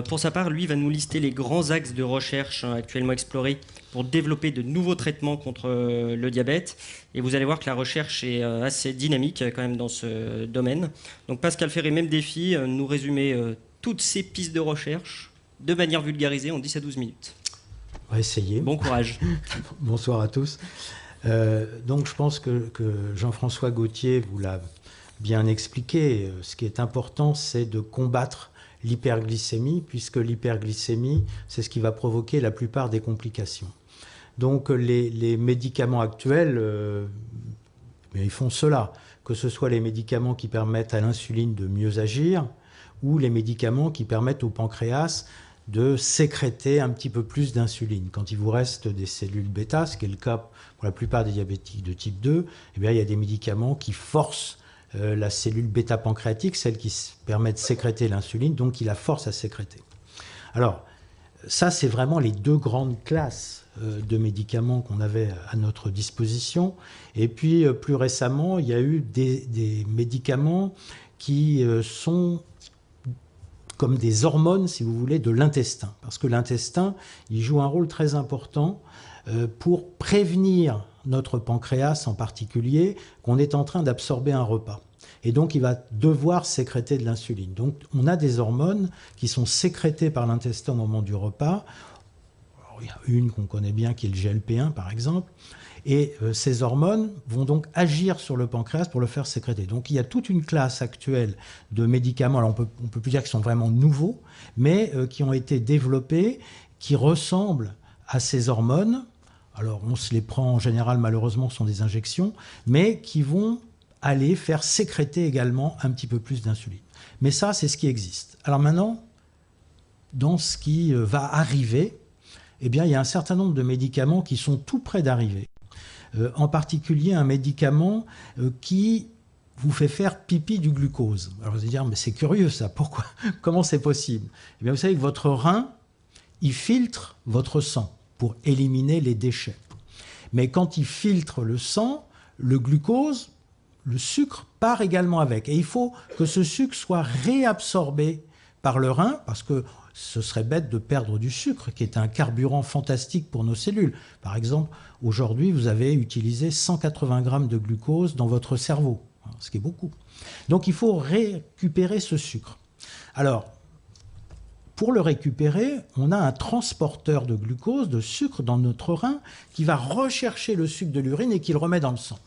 Pour sa part, lui va nous lister les grands axes de recherche actuellement explorés pour développer de nouveaux traitements contre le diabète. Et vous allez voir que la recherche est assez dynamique quand même dans ce domaine. Donc Pascal Ferré, même défi, nous résumer toutes ces pistes de recherche de manière vulgarisée en 10 à 12 minutes. On va essayer. Bon courage. Bonsoir à tous. Donc je pense que Jean-François Gauthier vous l'a bien expliqué. Ce qui est important, c'est de combattre l'hyperglycémie, puisque l'hyperglycémie, c'est ce qui va provoquer la plupart des complications. Donc les médicaments actuels, ils font cela, que ce soit les médicaments qui permettent à l'insuline de mieux agir, ou les médicaments qui permettent au pancréas de sécréter un petit peu plus d'insuline. Quand il vous reste des cellules bêta, ce qui est le cas pour la plupart des diabétiques de type 2, eh bien, il y a des médicaments qui forcent la cellule bêta-pancréatique, celle qui permet de sécréter l'insuline, donc qui la force à sécréter. Alors, ça, c'est vraiment les deux grandes classes de médicaments qu'on avait à notre disposition. Et puis, plus récemment, il y a eu des médicaments qui sont comme des hormones, si vous voulez, de l'intestin. Parce que l'intestin, il joue un rôle très important pour prévenir notre pancréas en particulier qu'on est en train d'absorber un repas. Et donc, il va devoir sécréter de l'insuline. Donc, on a des hormones qui sont sécrétées par l'intestin au moment du repas. Alors, il y a une qu'on connaît bien qui est le GLP-1, par exemple. Et ces hormones vont donc agir sur le pancréas pour le faire sécréter. Donc il y a toute une classe actuelle de médicaments, alors on peut plus dire qu'ils sont vraiment nouveaux, mais qui ont été développés, qui ressemblent à ces hormones. alors on se les prend en général, malheureusement, ce sont des injections, mais qui vont aller faire sécréter également un petit peu plus d'insuline. Mais ça, c'est ce qui existe. Alors maintenant, dans ce qui va arriver, eh bien, il y a un certain nombre de médicaments qui sont tout près d'arriver. En particulier, un médicament qui vous fait faire pipi du glucose. Alors vous allez dire, mais c'est curieux ça, pourquoi? Comment c'est possible? Eh bien, vous savez que votre rein, il filtre votre sang pour éliminer les déchets. Mais quand il filtre le sang, le glucose, le sucre part également avec. Et il faut que ce sucre soit réabsorbé par le rein, parce que ce serait bête de perdre du sucre, qui est un carburant fantastique pour nos cellules. Par exemple, aujourd'hui, vous avez utilisé 180 grammes de glucose dans votre cerveau, ce qui est beaucoup. Donc il faut récupérer ce sucre. Alors, pour le récupérer, on a un transporteur de glucose, de sucre dans notre rein, qui va rechercher le sucre de l'urine et qui le remet dans le sang.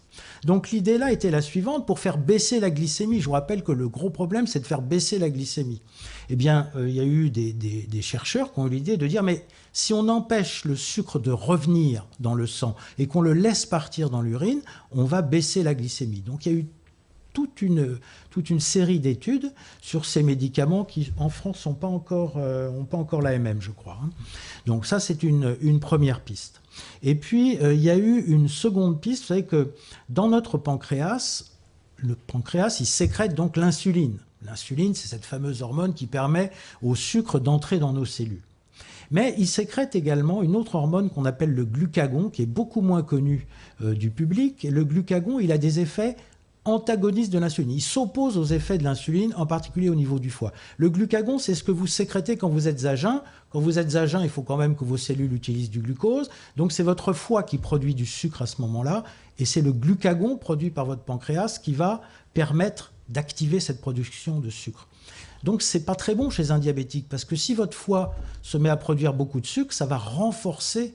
Donc l'idée là était la suivante, pour faire baisser la glycémie. Je vous rappelle que le gros problème, c'est de faire baisser la glycémie. Eh bien, il y a eu des chercheurs qui ont eu l'idée de dire, mais si on empêche le sucre de revenir dans le sang et qu'on le laisse partir dans l'urine, on va baisser la glycémie. Donc il y a eu toute une série d'études sur ces médicaments qui, en France, n'ont pas encore l'AMM, je crois. Donc ça, c'est une première piste. Et puis, il y a eu une seconde piste. Vous savez que dans notre pancréas, le pancréas, il sécrète donc l'insuline. L'insuline, c'est cette fameuse hormone qui permet au sucre d'entrer dans nos cellules. Mais il sécrète également une autre hormone qu'on appelle le glucagon, qui est beaucoup moins connue du public. Et le glucagon, il a des effets antagoniste de l'insuline. Il s'oppose aux effets de l'insuline, en particulier au niveau du foie. Le glucagon, c'est ce que vous sécrétez quand vous êtes à jeun. Quand vous êtes à jeun, il faut quand même que vos cellules utilisent du glucose. Donc c'est votre foie qui produit du sucre à ce moment-là. Et c'est le glucagon produit par votre pancréas qui va permettre d'activer cette production de sucre. Donc c'est pas très bon chez un diabétique, parce que si votre foie se met à produire beaucoup de sucre, ça va renforcer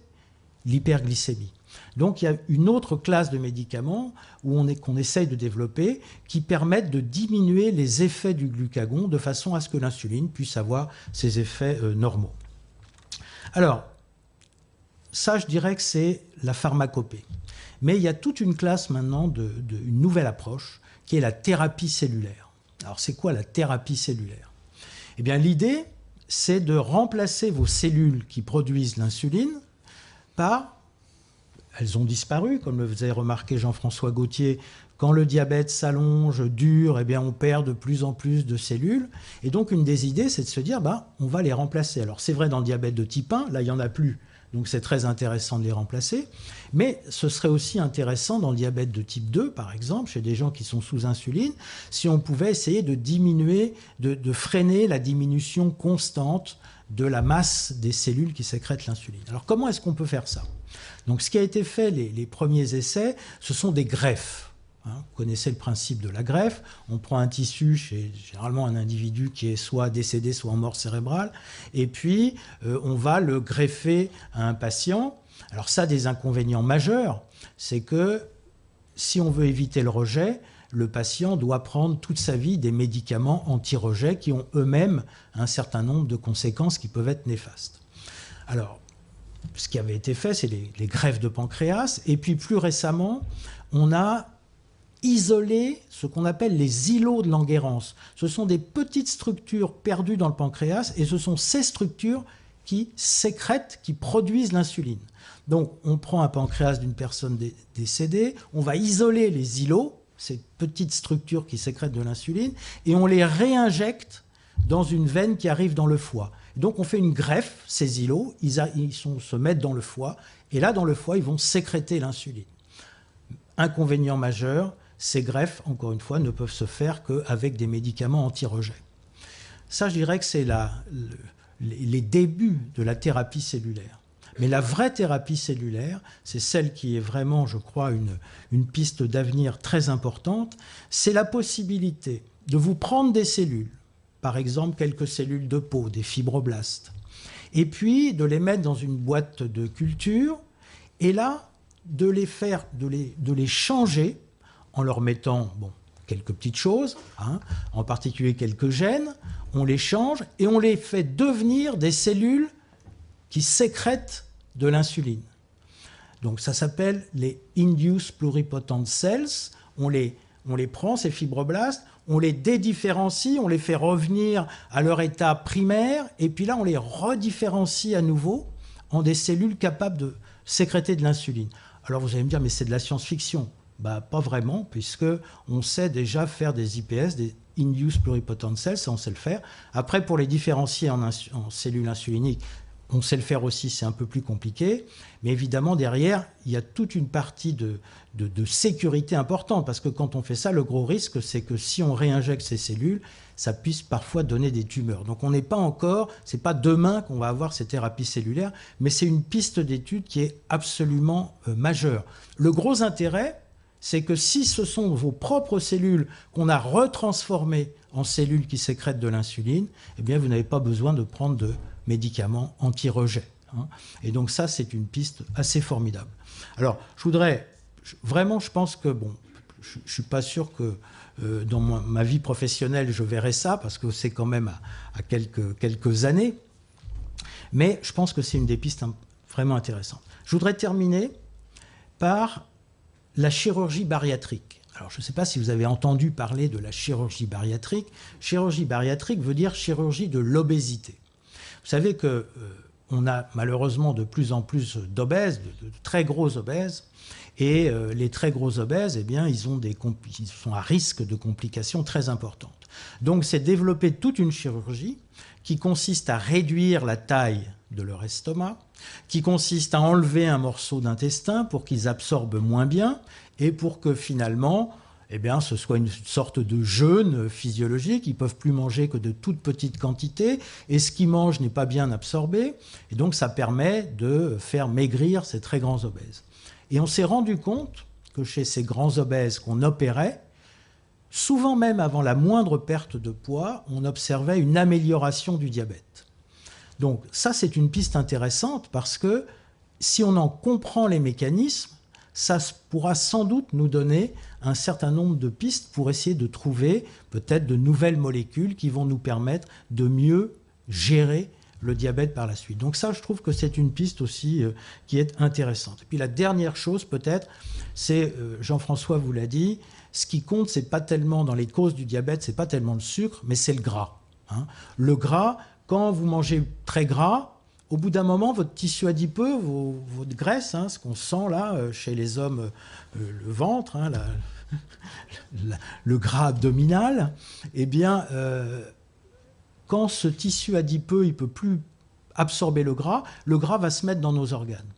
l'hyperglycémie. Donc il y a une autre classe de médicaments qu'on essaye de développer qui permettent de diminuer les effets du glucagon de façon à ce que l'insuline puisse avoir ses effets normaux. Alors, ça je dirais que c'est la pharmacopée. Mais il y a toute une classe maintenant une nouvelle approche qui est la thérapie cellulaire. Alors c'est quoi la thérapie cellulaire? Eh bien l'idée, c'est de remplacer vos cellules qui produisent l'insuline par... Elles ont disparu, comme le faisait remarquer Jean-François Gautier. Quand le diabète s'allonge, dure, eh bien on perd de plus en plus de cellules. Et donc une des idées, c'est de se dire, on va les remplacer. Alors c'est vrai dans le diabète de type 1, là il n'y en a plus, donc c'est très intéressant de les remplacer. Mais ce serait aussi intéressant dans le diabète de type 2, par exemple, chez des gens qui sont sous insuline, si on pouvait essayer de diminuer, de freiner la diminution constante de la masse des cellules qui sécrètent l'insuline. Alors comment est-ce qu'on peut faire ça? Donc ce qui a été fait, les premiers essais, ce sont des greffes. Vous connaissez le principe de la greffe. On prend un tissu chez généralement un individu qui est soit décédé, soit en mort cérébrale, et puis on va le greffer à un patient. Alors ça a des inconvénients majeurs, c'est que si on veut éviter le rejet, le patient doit prendre toute sa vie des médicaments anti-rejet qui ont eux-mêmes un certain nombre de conséquences qui peuvent être néfastes. Alors, ce qui avait été fait, c'est les greffes de pancréas. Et puis plus récemment, on a isolé ce qu'on appelle les îlots de Langerhans. Ce sont des petites structures perdues dans le pancréas et ce sont ces structures qui sécrètent, qui produisent l'insuline. Donc on prend un pancréas d'une personne décédée, on va isoler les îlots, ces petites structures qui sécrètent de l'insuline, et on les réinjecte dans une veine qui arrive dans le foie. Donc on fait une greffe, ces îlots, ils se mettent dans le foie, et là dans le foie, ils vont sécréter l'insuline. Inconvénient majeur, ces greffes, encore une fois, ne peuvent se faire qu'avec des médicaments anti-rejet. Ça, je dirais que c'est les débuts de la thérapie cellulaire. Mais la vraie thérapie cellulaire, c'est celle qui est vraiment, je crois, une piste d'avenir très importante, c'est la possibilité de vous prendre des cellules, par exemple quelques cellules de peau, des fibroblastes, et puis de les mettre dans une boîte de culture, et là, de les changer en leur mettant quelques petites choses, en particulier quelques gènes, on les change et on les fait devenir des cellules qui sécrètent de l'insuline. Donc ça s'appelle les Induced Pluripotent Cells. On les prend, ces fibroblastes, on les dédifférencie, on les fait revenir à leur état primaire, et puis là, on les redifférencie à nouveau en des cellules capables de sécréter de l'insuline. Alors vous allez me dire, mais c'est de la science-fiction. Bah, pas vraiment, puisqu'on sait déjà faire des IPS, des Induced Pluripotent Cells, ça on sait le faire. Après, pour les différencier en cellules insuliniques, on sait le faire aussi, c'est un peu plus compliqué. Mais évidemment, derrière, il y a toute une partie de sécurité importante. Parce que quand on fait ça, le gros risque, c'est que si on réinjecte ces cellules, ça puisse parfois donner des tumeurs. Donc on n'est pas encore, c'est pas demain qu'on va avoir ces thérapies cellulaires, mais c'est une piste d'étude qui est absolument majeure. Le gros intérêt, c'est que si ce sont vos propres cellules qu'on a retransformées en cellules qui sécrètent de l'insuline, eh bien vous n'avez pas besoin de prendre de médicaments anti-rejet. Et donc ça, c'est une piste assez formidable. Alors, je pense que, bon, je ne suis pas sûr que dans ma vie professionnelle, je verrai ça, parce que c'est quand même à quelques années, mais je pense que c'est une des pistes vraiment intéressantes. Je voudrais terminer par la chirurgie bariatrique. Alors, je ne sais pas si vous avez entendu parler de la chirurgie bariatrique. Chirurgie bariatrique veut dire chirurgie de l'obésité. Vous savez qu'on a malheureusement de plus en plus d'obèses, de très gros obèses, et les très gros obèses, eh bien, ils sont à risque de complications très importantes. Donc, c'est développer toute une chirurgie qui consiste à réduire la taille de leur estomac, qui consiste à enlever un morceau d'intestin pour qu'ils absorbent moins bien et pour que finalement, eh bien, ce soit une sorte de jeûne physiologique. Ils ne peuvent plus manger que de toutes petites quantités et ce qu'ils mangent n'est pas bien absorbé. Et donc, ça permet de faire maigrir ces très grands obèses. Et on s'est rendu compte que chez ces grands obèses qu'on opérait, souvent même avant la moindre perte de poids, on observait une amélioration du diabète. Donc ça, c'est une piste intéressante parce que si on en comprend les mécanismes, ça pourra sans doute nous donner un certain nombre de pistes pour essayer de trouver peut-être de nouvelles molécules qui vont nous permettre de mieux gérer le diabète par la suite. Donc ça, je trouve que c'est une piste aussi qui est intéressante. Et puis la dernière chose peut-être, c'est, Jean-François vous l'a dit, ce qui compte, c'est pas tellement dans les causes du diabète, c'est pas tellement le sucre, mais c'est le gras. Le gras, quand vous mangez très gras, au bout d'un moment, votre tissu adipeux, votre graisse, ce qu'on sent là chez les hommes, le ventre, le gras abdominal, eh bien, quand ce tissu adipeux, il ne peut plus absorber le gras va se mettre dans nos organes.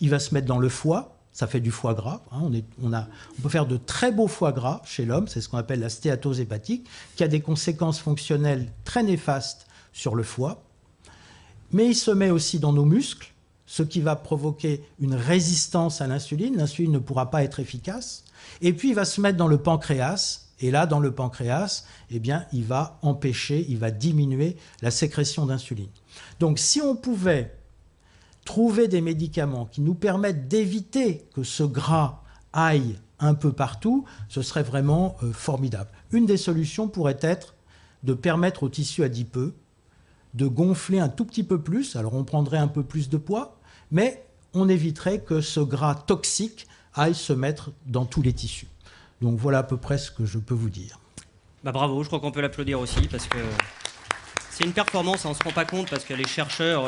Il va se mettre dans le foie, ça fait du foie gras. On peut faire de très beaux foie gras chez l'homme, c'est ce qu'on appelle la stéatose hépatique, qui a des conséquences fonctionnelles très néfastes sur le foie. Mais il se met aussi dans nos muscles, ce qui va provoquer une résistance à l'insuline. L'insuline ne pourra pas être efficace. Et puis, il va se mettre dans le pancréas. Et là, dans le pancréas, eh bien, il va diminuer la sécrétion d'insuline. Donc, si on pouvait trouver des médicaments qui nous permettent d'éviter que ce gras aille un peu partout, ce serait vraiment formidable. Une des solutions pourrait être de permettre au tissu adipeux de gonfler un tout petit peu plus. Alors, on prendrait un peu plus de poids, mais on éviterait que ce gras toxique aille se mettre dans tous les tissus. Donc voilà à peu près ce que je peux vous dire. Bah bravo, je crois qu'on peut l'applaudir aussi parce que c'est une performance, on ne se rend pas compte parce que les chercheurs,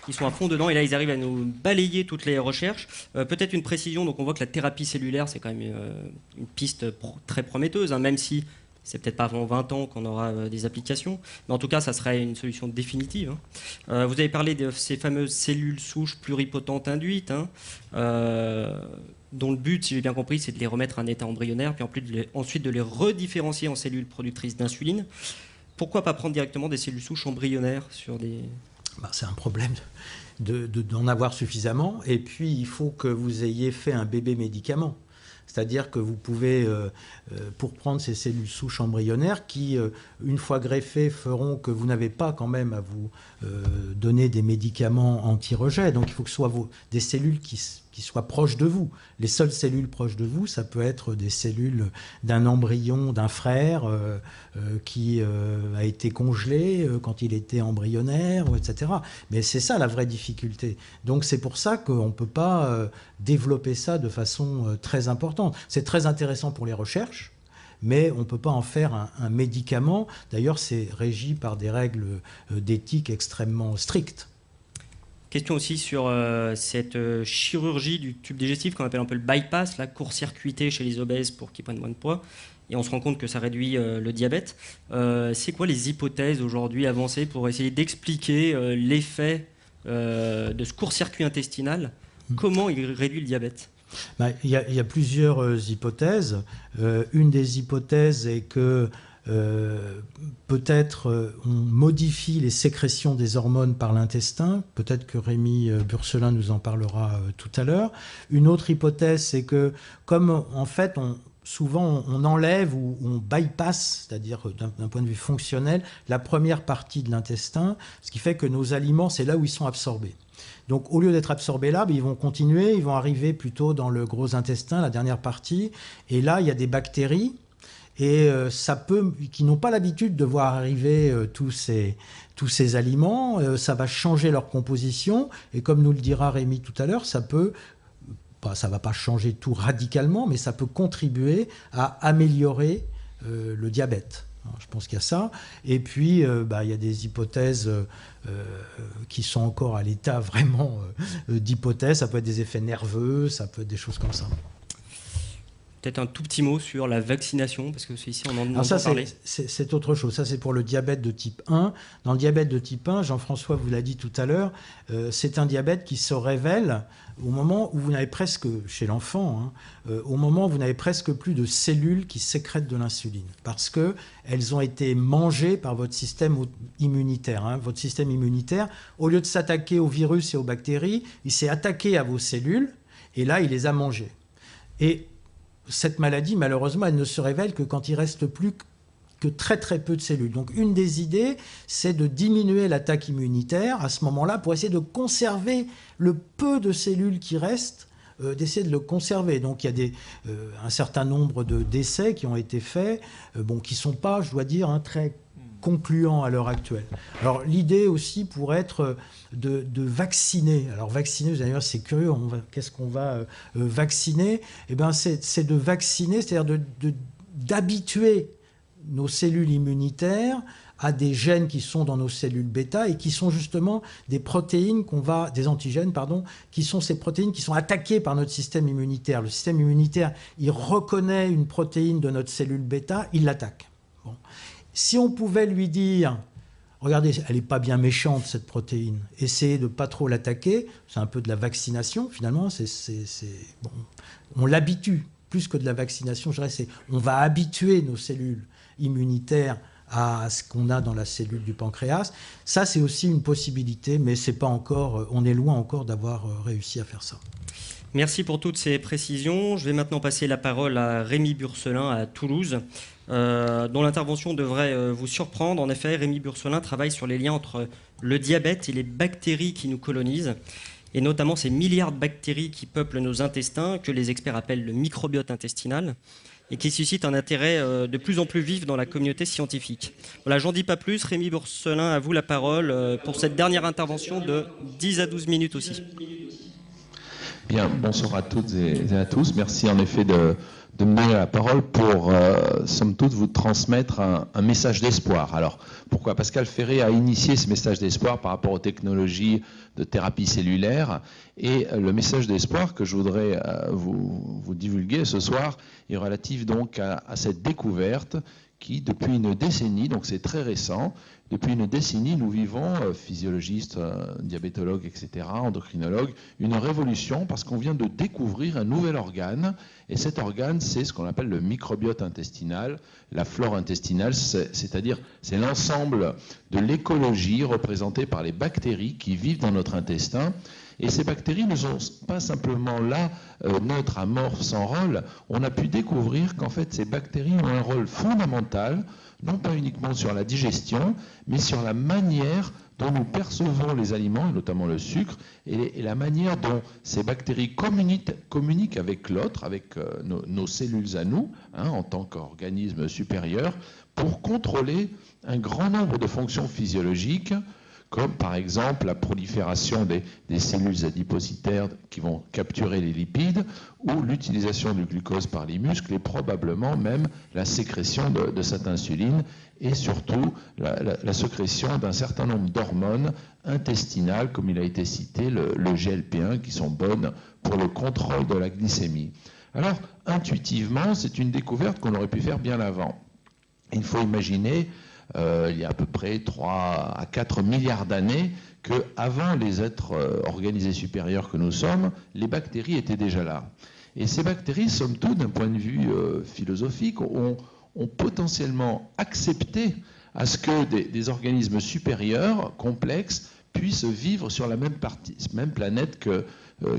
ils sont à fond dedans et là ils arrivent à nous balayer toutes les recherches. Peut-être une précision, donc on voit que la thérapie cellulaire c'est quand même une piste très prometteuse, même si c'est peut-être pas avant 20 ans qu'on aura des applications, mais en tout cas ça serait une solution définitive. Vous avez parlé de ces fameuses cellules souches pluripotentes induites, dont le but, si j'ai bien compris, c'est de les remettre à un état embryonnaire, puis ensuite de les redifférencier en cellules productrices d'insuline. Pourquoi pas prendre directement des cellules souches embryonnaires sur des... C'est un problème d'en avoir suffisamment, et puis il faut que vous ayez fait un bébé médicament. C'est-à-dire que vous pouvez, pour prendre ces cellules souches embryonnaires qui, une fois greffées, feront que vous n'avez pas quand même à vous donner des médicaments anti-rejet. Donc il faut que ce soit des cellules qui qui soient proches de vous. Les seules cellules proches de vous, ça peut être des cellules d'un embryon d'un frère qui a été congelé quand il était embryonnaire, etc. Mais c'est ça la vraie difficulté. Donc c'est pour ça qu'on ne peut pas développer ça de façon très importante. C'est très intéressant pour les recherches, mais on ne peut pas en faire un médicament. D'ailleurs, c'est régi par des règles d'éthique extrêmement strictes. Question aussi sur cette chirurgie du tube digestif qu'on appelle un peu le bypass, la court-circuité chez les obèses pour qu'ils prennent moins de poids. Et on se rend compte que ça réduit le diabète. C'est quoi les hypothèses aujourd'hui avancées pour essayer d'expliquer l'effet de ce court-circuit intestinal? Comment il réduit le diabète? Il y a plusieurs hypothèses. Une des hypothèses est que peut-être on modifie les sécrétions des hormones par l'intestin. Peut-être que Rémi Burcelin nous en parlera tout à l'heure. Une autre hypothèse, c'est que comme en fait souvent on enlève ou on bypass, c'est-à-dire d'un point de vue fonctionnel, la première partie de l'intestin, ce qui fait que nos aliments, c'est là où ils sont absorbés. Donc au lieu d'être absorbés là, ils vont continuer, ils vont arriver plutôt dans le gros intestin, la dernière partie, et là il y a des bactéries et qui n'ont pas l'habitude de voir arriver tous ces aliments, ça va changer leur composition, et comme nous le dira Rémi tout à l'heure, ça ne va pas changer tout radicalement, mais ça peut contribuer à améliorer le diabète. Alors, je pense qu'il y a ça. Et puis, il y a des hypothèses qui sont encore à l'état vraiment d'hypothèse. Ça peut être des effets nerveux, ça peut être des choses comme ça. Peut-être un tout petit mot sur la vaccination, parce que ici on en entend parler. C'est autre chose. Ça, c'est pour le diabète de type 1. Dans le diabète de type 1, Jean-François vous l'a dit tout à l'heure, c'est un diabète qui se révèle au moment où vous n'avez presque, chez l'enfant, au moment où vous n'avez presque plus de cellules qui sécrètent de l'insuline, parce qu'elles ont été mangées par votre système immunitaire. Votre système immunitaire, au lieu de s'attaquer aux virus et aux bactéries, il s'est attaqué à vos cellules, et là, il les a mangées. Et cette maladie, malheureusement, elle ne se révèle que quand il reste plus que très très peu de cellules. Donc une des idées, c'est de diminuer l'attaque immunitaire à ce moment-là pour essayer de conserver le peu de cellules qui restent, d'essayer de le conserver. Donc il y a un certain nombre de décès qui ont été faits, qui ne sont pas, je dois dire, très concluants à l'heure actuelle. Alors l'idée aussi pourrait être de vacciner. Alors vacciner, vous allez dire, c'est curieux, qu'est-ce qu'on va vacciner? Eh bien, c'est de vacciner, c'est-à-dire d'habituer nos cellules immunitaires à des gènes qui sont dans nos cellules bêta et qui sont justement des protéines des antigènes, qui sont ces protéines qui sont attaquées par notre système immunitaire. Le système immunitaire, il reconnaît une protéine de notre cellule bêta, il l'attaque. Bon. Si on pouvait lui dire, regardez, elle n'est pas bien méchante cette protéine, essayez de ne pas trop l'attaquer, c'est un peu de la vaccination finalement, on l'habitue, plus que de la vaccination, je dirais, on va habituer nos cellules immunitaires à ce qu'on a dans la cellule du pancréas. Ça, c'est aussi une possibilité, mais c'est pas encore, on est loin encore d'avoir réussi à faire ça. Merci pour toutes ces précisions. Je vais maintenant passer la parole à Rémi Burcelin à Toulouse, dont l'intervention devrait vous surprendre. En effet, Rémi Burcelin travaille sur les liens entre le diabète et les bactéries qui nous colonisent, et notamment ces milliards de bactéries qui peuplent nos intestins, que les experts appellent le microbiote intestinal, et qui suscitent un intérêt de plus en plus vif dans la communauté scientifique. Voilà, j'en dis pas plus. Rémi Burcelin, à vous la parole pour cette dernière intervention de 10 à 12 minutes aussi. Bien, bonsoir à toutes et à tous. Merci en effet de me donner la parole pour, somme toute, vous transmettre un message d'espoir. Alors, pourquoi? Pascal Ferré a initié ce message d'espoir par rapport aux technologies de thérapie cellulaire. Et le message d'espoir que je voudrais vous divulguer ce soir est relatif donc à cette découverte qui, depuis une décennie, donc c'est très récent, depuis une décennie, nous vivons, physiologistes, diabétologues, etc., endocrinologues, une révolution parce qu'on vient de découvrir un nouvel organe. Et cet organe, c'est ce qu'on appelle le microbiote intestinal, la flore intestinale, c'est-à-dire c'est l'ensemble de l'écologie représentée par les bactéries qui vivent dans notre intestin Et ces bactéries ne sont pas simplement là, neutres, amorphes, sans rôle. On a pu découvrir qu'en fait, ces bactéries ont un rôle fondamental, non pas uniquement sur la digestion, mais sur la manière dont nous percevons les aliments, et notamment le sucre, et la manière dont ces bactéries communiquent avec l'autre, avec nos cellules à nous, en tant qu'organisme supérieur, pour contrôler un grand nombre de fonctions physiologiques, comme par exemple la prolifération des cellules adipocytaires qui vont capturer les lipides, ou l'utilisation du glucose par les muscles, et probablement même la sécrétion de cette insuline, et surtout la sécrétion d'un certain nombre d'hormones intestinales, comme il a été cité, le GLP-1, qui sont bonnes pour le contrôle de la glycémie. Alors, intuitivement, c'est une découverte qu'on aurait pu faire bien avant. Il faut imaginer, il y a à peu près 3 à 4 milliards d'années, qu'avant les êtres organisés supérieurs que nous sommes, les bactéries étaient déjà là. Et ces bactéries, somme toute, d'un point de vue philosophique, ont potentiellement accepté à ce que des organismes supérieurs, complexes, puissent vivre sur la même planète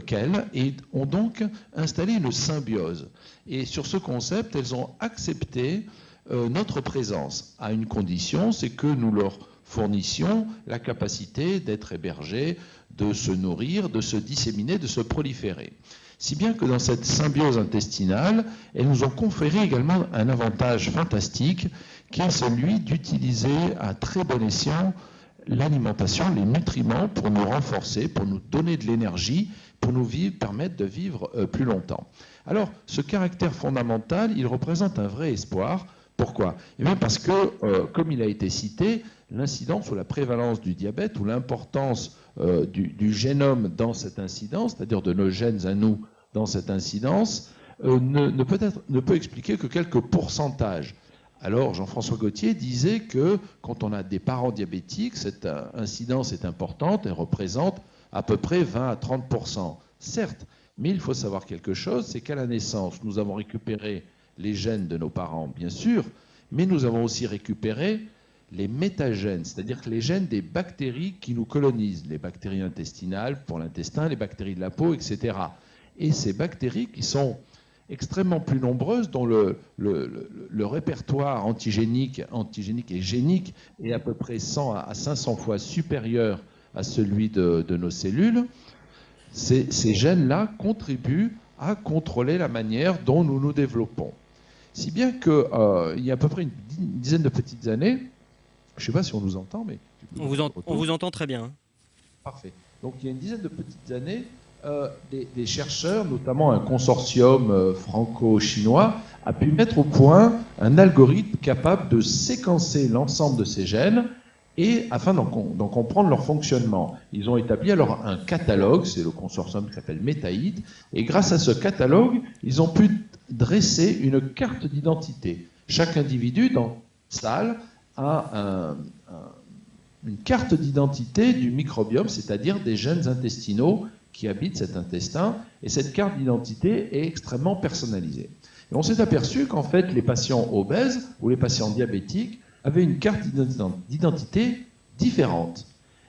qu'elles, et ont donc installé une symbiose. Et sur ce concept, elles ont accepté notre présence, à une condition, c'est que nous leur fournissions la capacité d'être hébergés, de se nourrir, de se disséminer, de se proliférer. Si bien que dans cette symbiose intestinale, elles nous ont conféré également un avantage fantastique, qui est celui d'utiliser à très bon escient l'alimentation, les nutriments, pour nous renforcer, pour nous donner de l'énergie, pour nous permettre de vivre plus longtemps. Alors, ce caractère fondamental, il représente un vrai espoir. Pourquoi? Eh bien parce que, comme il a été cité, l'incidence ou la prévalence du diabète, ou l'importance du génome dans cette incidence, c'est-à-dire de nos gènes à nous dans cette incidence, ne peut expliquer que quelques pourcentages. Alors Jean-François Gautier disait que quand on a des parents diabétiques, cette incidence est importante, elle représente à peu près 20 à 30%. Certes, mais il faut savoir quelque chose, c'est qu'à la naissance, nous avons récupéré les gènes de nos parents, bien sûr, mais nous avons aussi récupéré les métagènes, c'est-à-dire les gènes des bactéries qui nous colonisent, les bactéries intestinales pour l'intestin, les bactéries de la peau, etc. Et ces bactéries qui sont extrêmement plus nombreuses, dont le répertoire antigénique et génique est à peu près 100 à 500 fois supérieur à celui de nos cellules, ces gènes-là contribuent à contrôler la manière dont nous nous développons. Si bien qu'il y a à peu près une dizaine de petites années, je ne sais pas si on nous entend, mais... On vous entend très bien. Parfait. Donc il y a une dizaine de petites années, des chercheurs, notamment un consortium franco-chinois, a pu mettre au point un algorithme capable de séquencer l'ensemble de ces gènes et afin d'en comprendre leur fonctionnement. Ils ont établi alors un catalogue, c'est le consortium qui s'appelle Métaïd, et grâce à ce catalogue, ils ont pu dresser une carte d'identité. Chaque individu dans cette salle a une carte d'identité du microbiome, c'est-à-dire des gènes intestinaux qui habitent cet intestin, et cette carte d'identité est extrêmement personnalisée. Et on s'est aperçu qu'en fait, les patients obèses ou les patients diabétiques avaient une carte d'identité différente.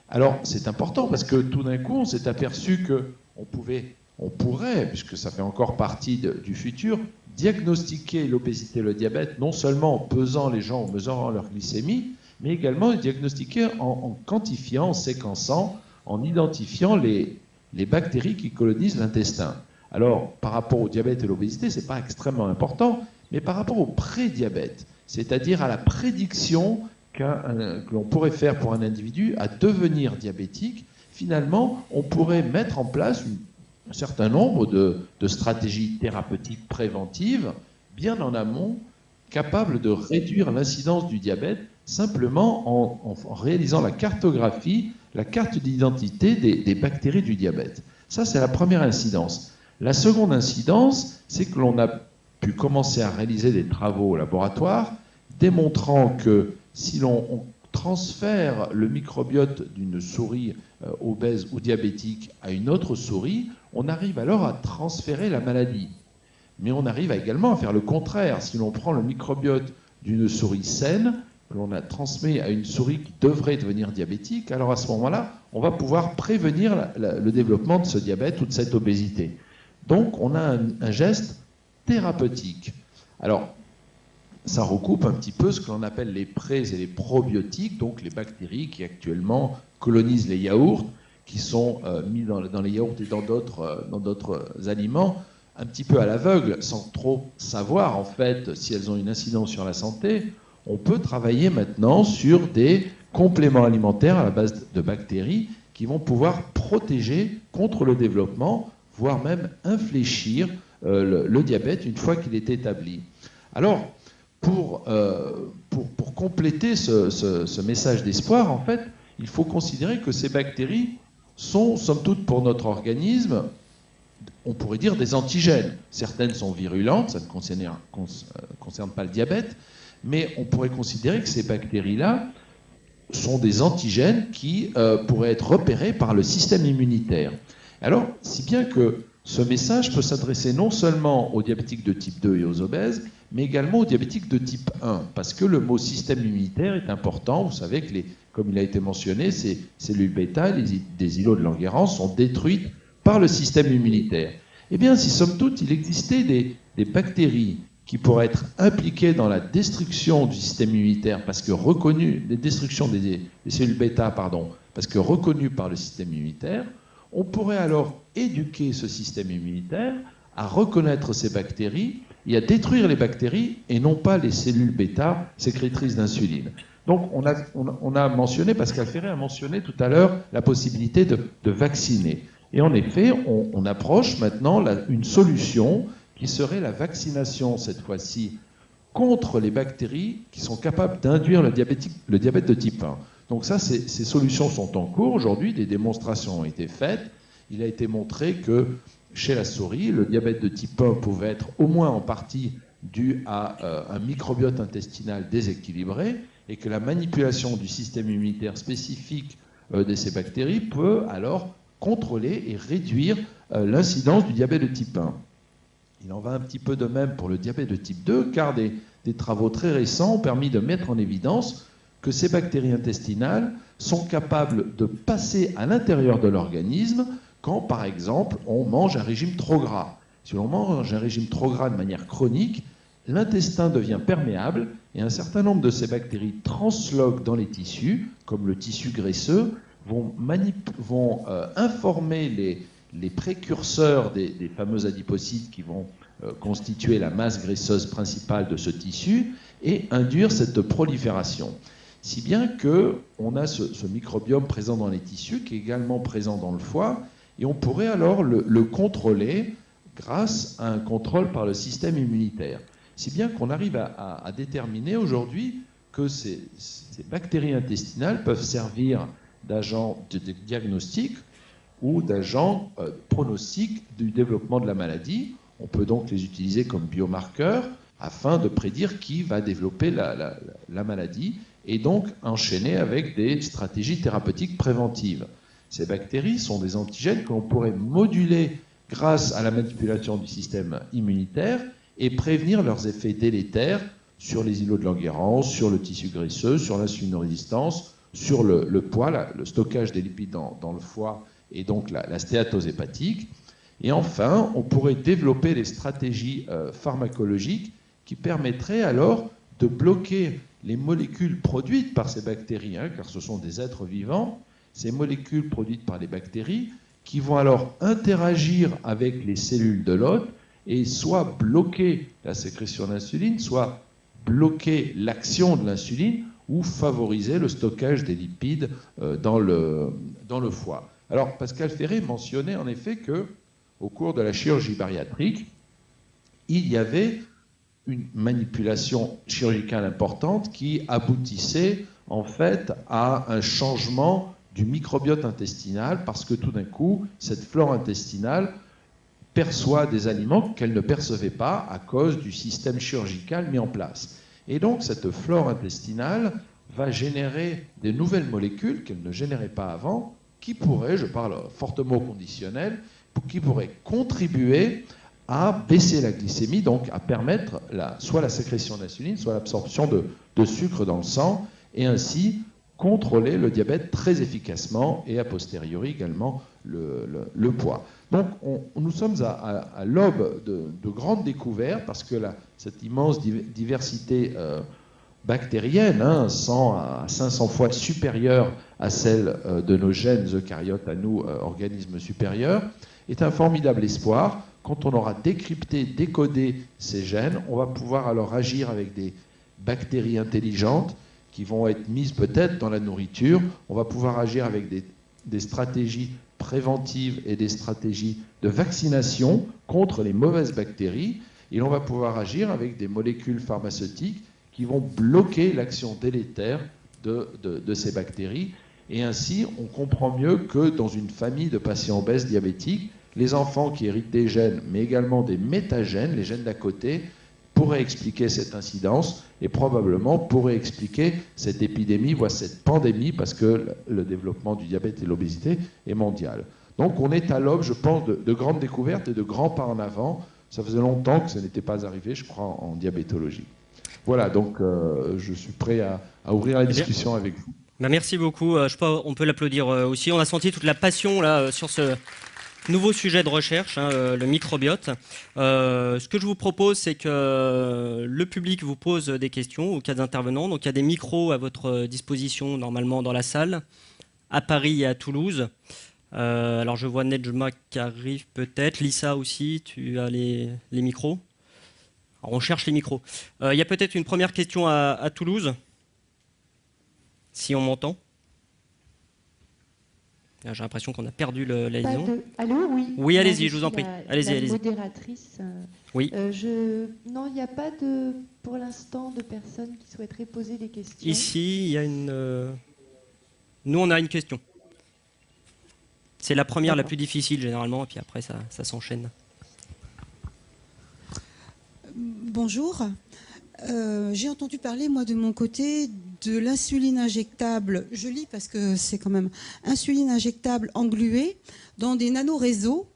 Alors, c'est important parce que tout d'un coup, on s'est aperçu qu'on pourrait, puisque ça fait encore partie du futur, diagnostiquer l'obésité et le diabète, non seulement en pesant les gens, en mesurant leur glycémie, mais également diagnostiquer en quantifiant, en séquençant, en identifiant les bactéries qui colonisent l'intestin. Alors, par rapport au diabète et l'obésité, ce n'est pas extrêmement important, mais par rapport au prédiabète, c'est-à-dire à la prédiction que l'on pourrait faire pour un individu à devenir diabétique, finalement, on pourrait mettre en place un certain nombre de stratégies thérapeutiques préventives, bien en amont, capables de réduire l'incidence du diabète, simplement en réalisant la cartographie, la carte d'identité des bactéries du diabète. Ça, c'est la première incidence. La seconde incidence, c'est que l'on a pu commencer à réaliser des travaux au laboratoire démontrant que si l'on transfère le microbiote d'une souris obèse ou diabétique à une autre souris, on arrive alors à transférer la maladie. Mais on arrive également à faire le contraire. Si l'on prend le microbiote d'une souris saine que l'on a transmis à une souris qui devrait devenir diabétique, alors à ce moment-là, on va pouvoir prévenir le développement de ce diabète ou de cette obésité. Donc, on a un geste thérapeutique. Alors, ça recoupe un petit peu ce que l'on appelle les prés et les probiotiques, donc les bactéries qui actuellement colonisent les yaourts, qui sont mis dans les yaourts et dans d'autres aliments, un petit peu à l'aveugle, sans trop savoir en fait si elles ont une incidence sur la santé. On peut travailler maintenant sur des compléments alimentaires à la base de bactéries qui vont pouvoir protéger contre le développement, voire même infléchir le diabète une fois qu'il est établi. Alors, pour compléter ce message d'espoir, en fait, il faut considérer que ces bactéries sont, somme toute, pour notre organisme, on pourrait dire des antigènes. Certaines sont virulentes, ça ne concerne pas le diabète, mais on pourrait considérer que ces bactéries-là sont des antigènes qui pourraient être repérés par le système immunitaire. Alors, si bien que ce message peut s'adresser non seulement aux diabétiques de type 2 et aux obèses, mais également aux diabétiques de type 1, parce que le mot système immunitaire est important. Vous savez que, comme il a été mentionné, ces cellules bêta, des îlots de Langerhans, sont détruites par le système immunitaire. Eh bien, si somme toute, il existait des bactéries qui pourraient être impliquées dans la destruction du système immunitaire, parce que reconnues, la destruction des cellules bêta, pardon, parce que reconnues par le système immunitaire, on pourrait alors éduquer ce système immunitaire à reconnaître ces bactéries et à détruire les bactéries et non pas les cellules bêta sécrétrices d'insuline. Donc on a mentionné, Pascal Ferré a mentionné tout à l'heure la possibilité de vacciner. Et en effet, on approche maintenant une solution qui serait la vaccination, cette fois-ci, contre les bactéries qui sont capables d'induire le diabète de type 1. Donc ça, ces solutions sont en cours. Aujourd'hui, des démonstrations ont été faites. Il a été montré que chez la souris, le diabète de type 1 pouvait être au moins en partie dû à un microbiote intestinal déséquilibré et que la manipulation du système immunitaire spécifique de ces bactéries peut alors contrôler et réduire l'incidence du diabète de type 1. Il en va un petit peu de même pour le diabète de type 2, car des travaux très récents ont permis de mettre en évidence que ces bactéries intestinales sont capables de passer à l'intérieur de l'organisme quand, par exemple, on mange un régime trop gras. Si l'on mange un régime trop gras de manière chronique, l'intestin devient perméable et un certain nombre de ces bactéries transloquent dans les tissus, comme le tissu graisseux, vont informer les précurseurs des fameux adipocytes qui vont constituer la masse graisseuse principale de ce tissu et induire cette prolifération. Si bien qu'on a ce microbiome présent dans les tissus qui est également présent dans le foie et on pourrait alors le contrôler grâce à un contrôle par le système immunitaire. Si bien qu'on arrive à déterminer aujourd'hui que ces bactéries intestinales peuvent servir d'agents de diagnostic ou d'agents pronostiques du développement de la maladie. On peut donc les utiliser comme biomarqueurs afin de prédire qui va développer la maladie et donc enchaîner avec des stratégies thérapeutiques préventives. Ces bactéries sont des antigènes que l'on pourrait moduler grâce à la manipulation du système immunitaire et prévenir leurs effets délétères sur les îlots de Langerhans, sur le tissu graisseux, sur l'insulinorésistance, sur le poids, le stockage des lipides dans le foie et donc la stéatose hépatique. Et enfin, on pourrait développer des stratégies pharmacologiques qui permettraient alors de bloquer les molécules produites par ces bactéries, car ce sont des êtres vivants, ces molécules produites par les bactéries qui vont alors interagir avec les cellules de l'hôte et soit bloquer la sécrétion d'insuline, soit bloquer l'action de l'insuline ou favoriser le stockage des lipides dans le foie. Alors, Pascal Ferré mentionnait en effet qu'au cours de la chirurgie bariatrique, il y avait une manipulation chirurgicale importante qui aboutissait en fait à un changement du microbiote intestinal parce que tout d'un coup, cette flore intestinale perçoit des aliments qu'elle ne percevait pas à cause du système chirurgical mis en place. Et donc, cette flore intestinale va générer des nouvelles molécules qu'elle ne générait pas avant, qui pourraient, je parle fortement au conditionnel, qui pourraient contribuer à baisser la glycémie, donc à permettre soit la sécrétion d'insuline, soit l'absorption de sucre dans le sang, et ainsi contrôler le diabète très efficacement et a posteriori également le poids. Donc nous sommes à l'aube de grandes découvertes parce que cette immense diversité bactérienne, 100 à 500 fois supérieure à celle de nos gènes eucaryotes, à nous, organismes supérieurs, est un formidable espoir. Quand on aura décrypté, décodé ces gènes, on va pouvoir alors agir avec des bactéries intelligentes qui vont être mises peut-être dans la nourriture. On va pouvoir agir avec des stratégies préventives et des stratégies de vaccination contre les mauvaises bactéries. Et on va pouvoir agir avec des molécules pharmaceutiques qui vont bloquer l'action délétère de ces bactéries. Et ainsi, on comprend mieux que dans une famille de patients obèses diabétiques, les enfants qui héritent des gènes, mais également des métagènes, les gènes d'à côté, pourraient expliquer cette incidence et probablement pourraient expliquer cette épidémie, voire cette pandémie, parce que le développement du diabète et l'obésité est mondial. Donc on est à l'aube, je pense, de grandes découvertes et de grands pas en avant. Ça faisait longtemps que ça n'était pas arrivé, je crois, en diabétologie. Voilà, donc je suis prêt à ouvrir la discussion avec vous. Ben merci beaucoup. Je sais pas, on peut l'applaudir aussi. On a senti toute la passion là sur ce nouveau sujet de recherche, le microbiote. Ce que je vous propose, c'est que le public vous pose des questions aux 4 intervenants. Donc il y a des micros à votre disposition normalement dans la salle, à Paris et à Toulouse. Alors je vois Nedjma qui arrive peut-être. Lisa aussi, tu as les micros. Alors, on cherche les micros. Il y a peut-être une première question à Toulouse, si on m'entend. J'ai l'impression qu'on a perdu la liaison. Allô, oui. Oui, allez-y, je vous en prie. Allez-y. Modératrice. Oui. Non, il n'y a pas pour l'instant de personnes qui souhaiteraient poser des questions. Ici, il y a une. Nous, on a une question. C'est la première, la plus difficile généralement, et puis après, ça s'enchaîne. Bonjour. J'ai entendu parler, moi, de mon côté, de l'insuline injectable. Je lis parce que c'est quand même insuline injectable engluée dans des nanoréseaux,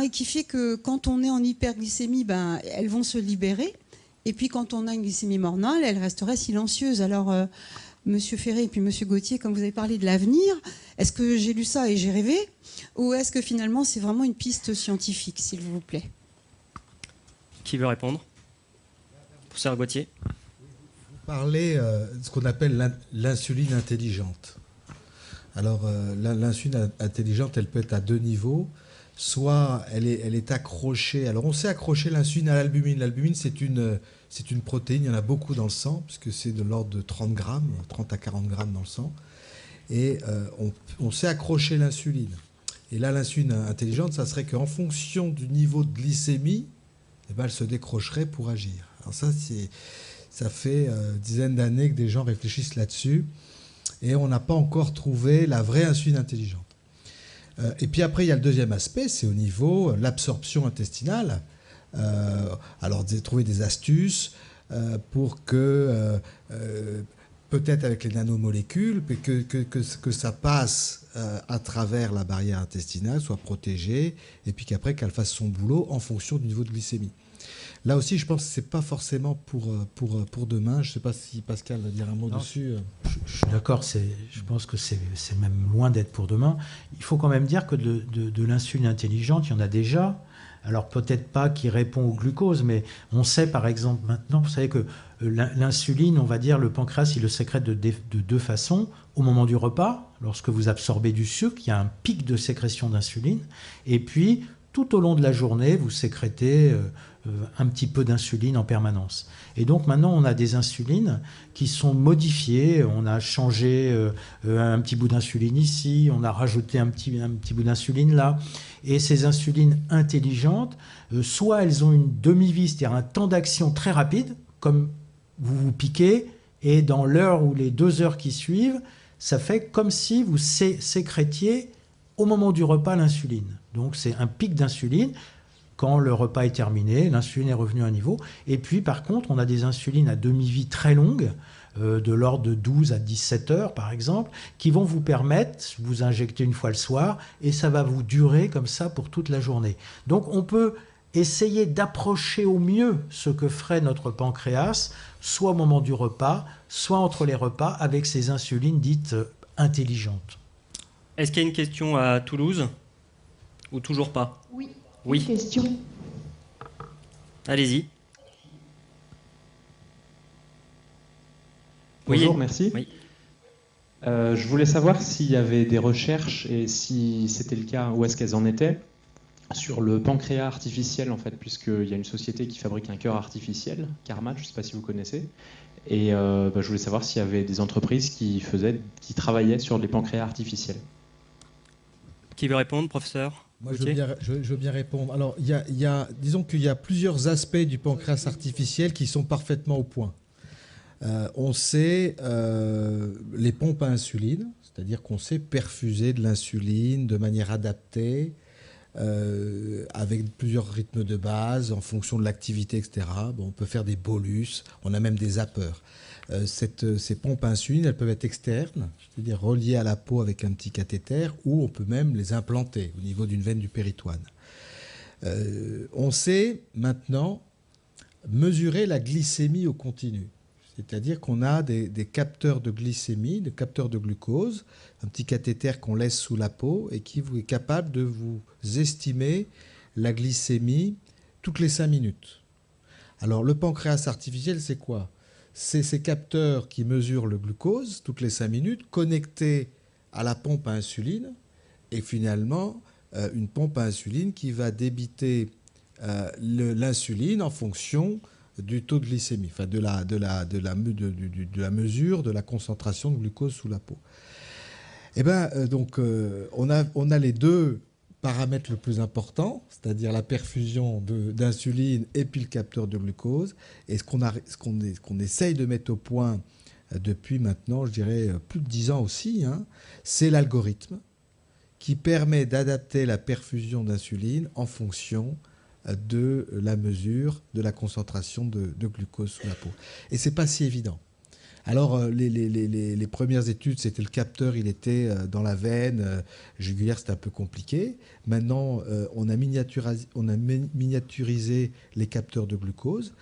et qui fait que quand on est en hyperglycémie, elles vont se libérer. Et puis quand on a une glycémie normale, elle resterait silencieuse. Alors, Monsieur Ferré et puis Monsieur Gauthier, comme vous avez parlé de l'avenir, est-ce que j'ai lu ça et j'ai rêvé? Ou est-ce que finalement c'est vraiment une piste scientifique, s'il vous plaît? Qui veut répondre? Professeur Gauthier. Vous parlez de ce qu'on appelle l'insuline intelligente. Alors, l'insuline intelligente, elle peut être à 2 niveaux. Soit elle est accrochée. Alors, on sait accrocher l'insuline à l'albumine. L'albumine, c'est une protéine. Il y en a beaucoup dans le sang, puisque c'est de l'ordre de 30 grammes, 30 à 40 grammes dans le sang. Et on sait accrocher l'insuline. Et là, l'insuline intelligente, ça serait qu'en fonction du niveau de glycémie, elle se décrocherait pour agir. Alors ça fait dizaines d'années que des gens réfléchissent là-dessus et on n'a pas encore trouvé la vraie insuline intelligente. Et puis après, il y a le deuxième aspect, c'est au niveau l'absorption intestinale. Alors, trouver des astuces pour que, peut-être avec les nanomolécules, que ça passe à travers la barrière intestinale, soit protégé, et puis qu'après, qu'elle fasse son boulot en fonction du niveau de glycémie. Là aussi, je pense que ce n'est pas forcément pour demain. Je ne sais pas si Pascal va dire un mot dessus. Je suis d'accord, je pense que c'est même loin d'être pour demain. Il faut quand même dire que de l'insuline intelligente, il y en a déjà. Alors peut-être pas qui répond au glucose, mais on sait par exemple maintenant, vous savez que l'insuline, on va dire, le pancréas, il le sécrète de 2 façons. Au moment du repas, lorsque vous absorbez du sucre, il y a un pic de sécrétion d'insuline. Et puis, tout au long de la journée, vous sécrétez un petit peu d'insuline en permanence. Et donc maintenant, on a des insulines qui sont modifiées. On a changé un petit bout d'insuline ici, on a rajouté un petit bout d'insuline là. Et ces insulines intelligentes, soit elles ont une demi-vie, c'est-à-dire un temps d'action très rapide, comme vous piquez, et dans l'heure ou les 2 heures qui suivent, ça fait comme si vous sécrétiez au moment du repas l'insuline. Donc c'est un pic d'insuline. Quand le repas est terminé, l'insuline est revenue à un niveau. Et puis, par contre, on a des insulines à demi-vie très longue, de l'ordre de 12 à 17 heures, par exemple, qui vont vous permettre, vous injecter une fois le soir, et ça va vous durer comme ça pour toute la journée. Donc, on peut essayer d'approcher au mieux ce que ferait notre pancréas, soit au moment du repas, soit entre les repas, avec ces insulines dites intelligentes. Est-ce qu'il y a une question à Toulouse? Ou toujours pas? Oui. Oui. Une question. Allez-y. Bonjour, Oui. merci. Oui. Je voulais savoir s'il y avait des recherches, et si c'était le cas, où est-ce qu'elles en étaient, sur le pancréas artificiel, en fait, puisqu'il y a une société qui fabrique un cœur artificiel, Carmat, je ne sais pas si vous connaissez, et je voulais savoir s'il y avait des entreprises qui travaillaient sur les pancréas artificiels. Qui veut répondre, professeur? Moi, je veux bien répondre. Alors, disons qu'il y a plusieurs aspects du pancréas artificiel qui sont parfaitement au point. On sait les pompes à insuline, c'est-à-dire qu'on sait perfuser de l'insuline de manière adaptée, avec plusieurs rythmes de base, en fonction de l'activité, etc. Bon, on peut faire des bolus, on a même des zappeurs. Ces pompes à insuline, elles peuvent être externes, c'est-à-dire reliées à la peau avec un petit cathéter, ou on peut même les implanter au niveau d'une veine du péritoine. On sait maintenant mesurer la glycémie au continu. C'est-à-dire qu'on a des capteurs de glycémie, des capteurs de glucose, un petit cathéter qu'on laisse sous la peau et qui est capable de vous estimer la glycémie toutes les 5 minutes. Alors le pancréas artificiel, c'est quoi? C'est ces capteurs qui mesurent le glucose toutes les 5 minutes, connectés à la pompe à insuline, et finalement une pompe à insuline qui va débiter l'insuline en fonction du taux de glycémie, enfin de la mesure de la concentration de glucose sous la peau. Et on a les deux paramètres le plus importants, c'est-à-dire la perfusion d'insuline et puis le capteur de glucose. Et ce qu'on essaye de mettre au point depuis maintenant, je dirais plus de 10 ans aussi, c'est l'algorithme qui permet d'adapter la perfusion d'insuline en fonction de la mesure de la concentration de glucose sous la peau. Et c'est pas si évident. Alors, les premières études, c'était le capteur, il était dans la veine jugulaire, c'était un peu compliqué. Maintenant, on a miniaturisé les capteurs de glucose.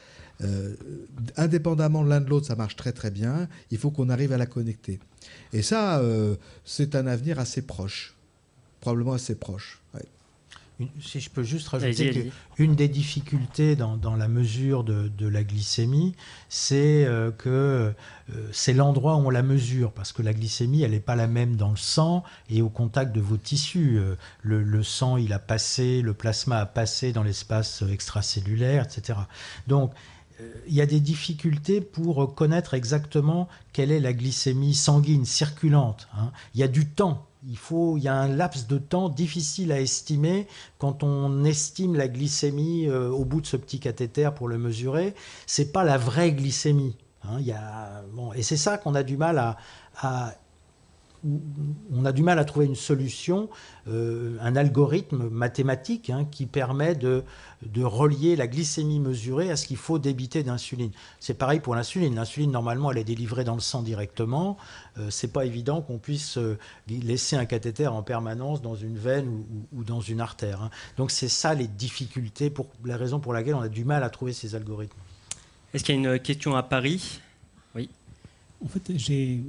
Indépendamment l'un de l'autre, ça marche très très bien. Il faut qu'on arrive à la connecter. Et ça, c'est un avenir assez proche, probablement assez proche. Ouais. Si je peux juste rajouter qu'une des difficultés dans la mesure de la glycémie, c'est que c'est l'endroit où on la mesure, parce que la glycémie, elle n'est pas la même dans le sang et au contact de vos tissus. Le sang, il a passé, le plasma a passé dans l'espace extracellulaire, etc. Donc, il y a des difficultés pour connaître exactement quelle est la glycémie sanguine circulante. Il y a du temps. Il y a un laps de temps difficile à estimer quand on estime la glycémie au bout de ce petit cathéter pour le mesurer. C'est pas la vraie glycémie. Et c'est ça qu'on a du mal on a du mal à trouver une solution, un algorithme mathématique qui permet de relier la glycémie mesurée à ce qu'il faut débiter d'insuline. C'est pareil pour l'insuline. L'insuline, normalement, elle est délivrée dans le sang directement. C'est pas évident qu'on puisse laisser un cathéter en permanence dans une veine ou dans une artère. Donc c'est ça les difficultés, la raison pour laquelle on a du mal à trouver ces algorithmes. Est-ce qu'il y a une question à Paris? Oui. En fait, j'ai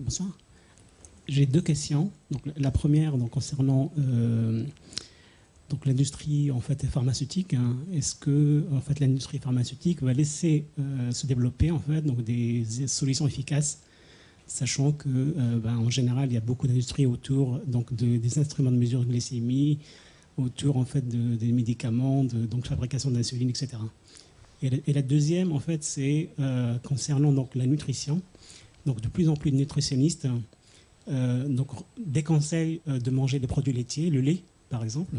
2 questions. Donc, la première, concernant l'industrie pharmaceutique. Est-ce que l'industrie pharmaceutique va laisser se développer des solutions efficaces, sachant que en général il y a beaucoup d'industries autour des instruments de mesure de glycémie, autour des médicaments, de fabrication d'insuline, etc. Et la deuxième c'est concernant la nutrition. Donc de plus en plus de nutritionnistes déconseillent de manger des produits laitiers, le lait par exemple,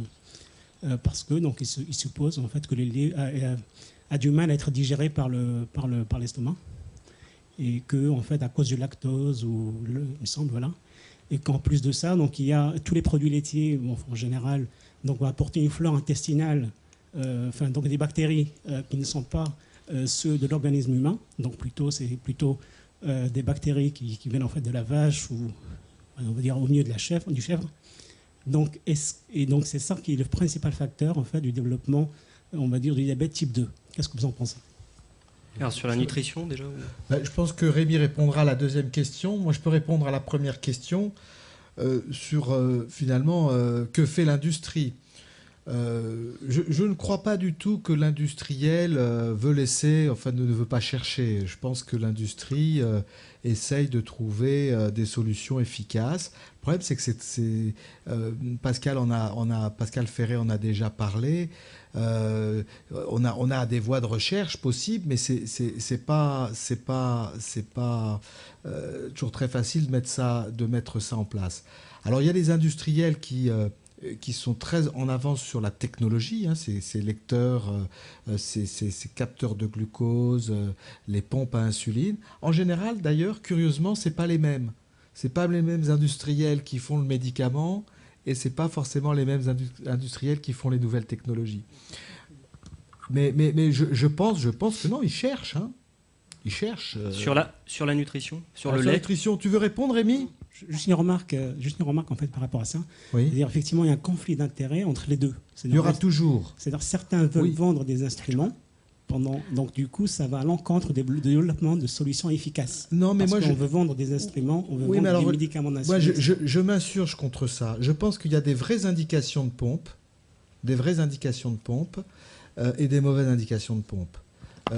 parce que ils supposent que le lait a du mal à être digéré par l'estomac, et que à cause du lactose il me semble, voilà, et qu'en plus de ça il y a tous les produits laitiers en général vont apporter une flore intestinale, des bactéries qui ne sont pas ceux de l'organisme humain, c'est plutôt des bactéries qui viennent de la vache, ou on va dire au milieu du chèvre. Donc c'est ça qui est le principal facteur du développement on va dire, du diabète type 2. Qu'est-ce que vous en pensez? Alors sur la nutrition déjà Je pense que Rémi répondra à la deuxième question. Moi, je peux répondre à la première question sur finalement que fait l'industrie. Je ne crois pas du tout que l'industriel veut laisser, enfin ne veut pas chercher. Je pense que l'industrie essaye de trouver des solutions efficaces. Le problème, c'est que Pascal Ferré en a déjà parlé. On a des voies de recherche possibles, mais c'est pas toujours très facile de mettre ça en place. Alors il y a des industriels qui sont très en avance sur la technologie, hein, ces lecteurs, ces capteurs de glucose, les pompes à insuline. En général, d'ailleurs, curieusement, c'est pas les mêmes. C'est pas les mêmes industriels qui font le médicament et c'est pas forcément les mêmes industriels qui font les nouvelles technologies. Mais je pense que non, ils cherchent. Hein. Ils cherchent. Sur la nutrition, sur le lait. La nutrition. Tu veux répondre, Rémi? Juste une remarque en fait par rapport à ça. Oui. C'est-à-dire effectivement il y a un conflit d'intérêts entre les deux. Il y aura toujours. C'est-à-dire certains veulent vendre des instruments donc du coup ça va à l'encontre du développement de solutions efficaces. Non mais on veut vendre des instruments, on veut vendre des médicaments d'insuline. Moi je m'insurge contre ça. Je pense qu'il y a des vraies indications de pompe, et des mauvaises indications de pompe.